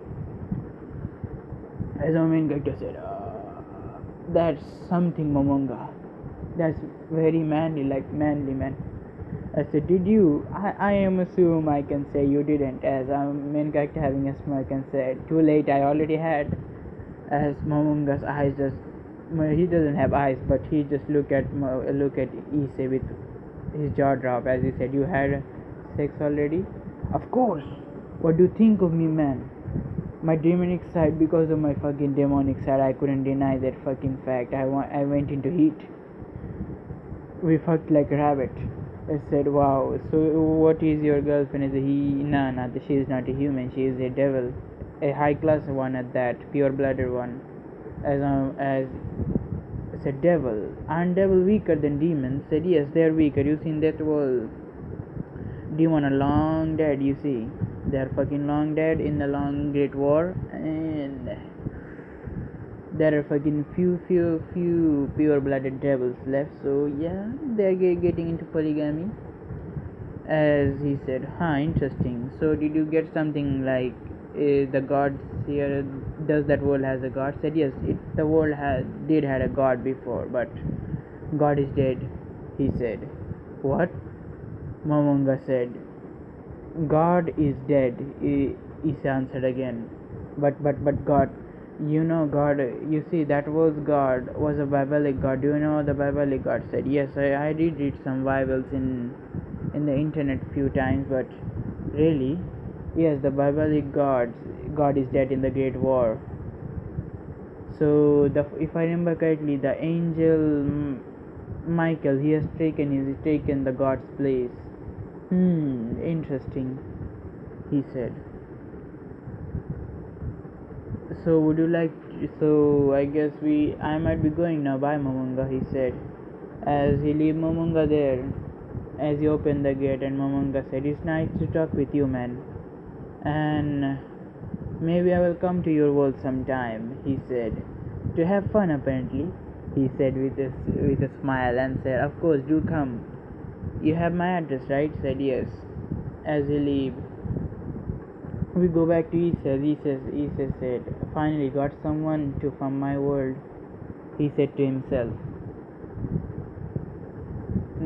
S2: As our main character said, "That's something, Momonga. That's very manly, like manly, man." I said, "Did you?" I am assume I can say you didn't, as our main character having a smirk and said, "Too late, I already had." As Momonga's eyes just, he doesn't have eyes, but he just look at Issei with his jaw drop, as he said, "You had sex already?" "Of course. What do you think of me, man? My demonic side, because of my fucking demonic side, I couldn't deny that fucking fact. I went into heat. We fucked like a rabbit." I said, "Wow, so what is your girlfriend?" Is he? Nah, she is not a human, she is a devil. A high class one at that, pure blooded one. As I said, "Devil. Aren't devil weaker than demons?" Said, "Yes, they are weaker. You seen that whole demon are long dead, you see. They are fucking long dead in the long great war, and there are fucking few pure blooded devils left, so yeah, they're getting into polygamy." As he said, interesting. So did you get something like the gods here? Does that world has a god?" Said, "Yes, the world did had a god before, but God is dead." He said, "What?" Momonga said, "God is dead." Isa answered again, but God, you know God, you see, that was God, was a Biblic God. Do you know the Biblic God?" Said, "Yes, I did read some Bibles in the internet few times, but really, yes, the Biblic God is dead in the Great War." So if I remember correctly, the angel Michael, he has taken the god's place. Interesting, he said. So would you like? So I guess I might be going now. Bye, Momonga, he said, as he leave Momonga there. As he opened the gate, and Momonga said, "It's nice to talk with you, man. And maybe I will come to your world sometime," he said. "To have fun, apparently," he said with a smile, and said, "Of course, do come. You have my address, right?" Said, "Yes." As he leave, we go back to Issa said, "Finally got someone to from my world," he said to himself.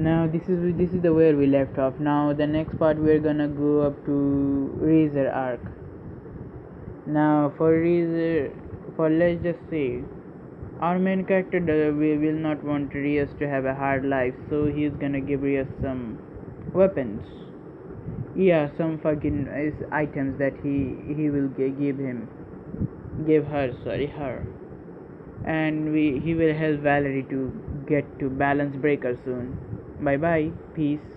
S2: Now this is the where we left off. Now the next part we're gonna go up to Razor arc. Now for Razor, for let's just say our main character we will not want Rios to have a hard life, so he's gonna give Rios some weapons. Yeah, some fucking items that he will give her, and he will help Valerie to get to Balance Breaker soon. Bye bye, peace.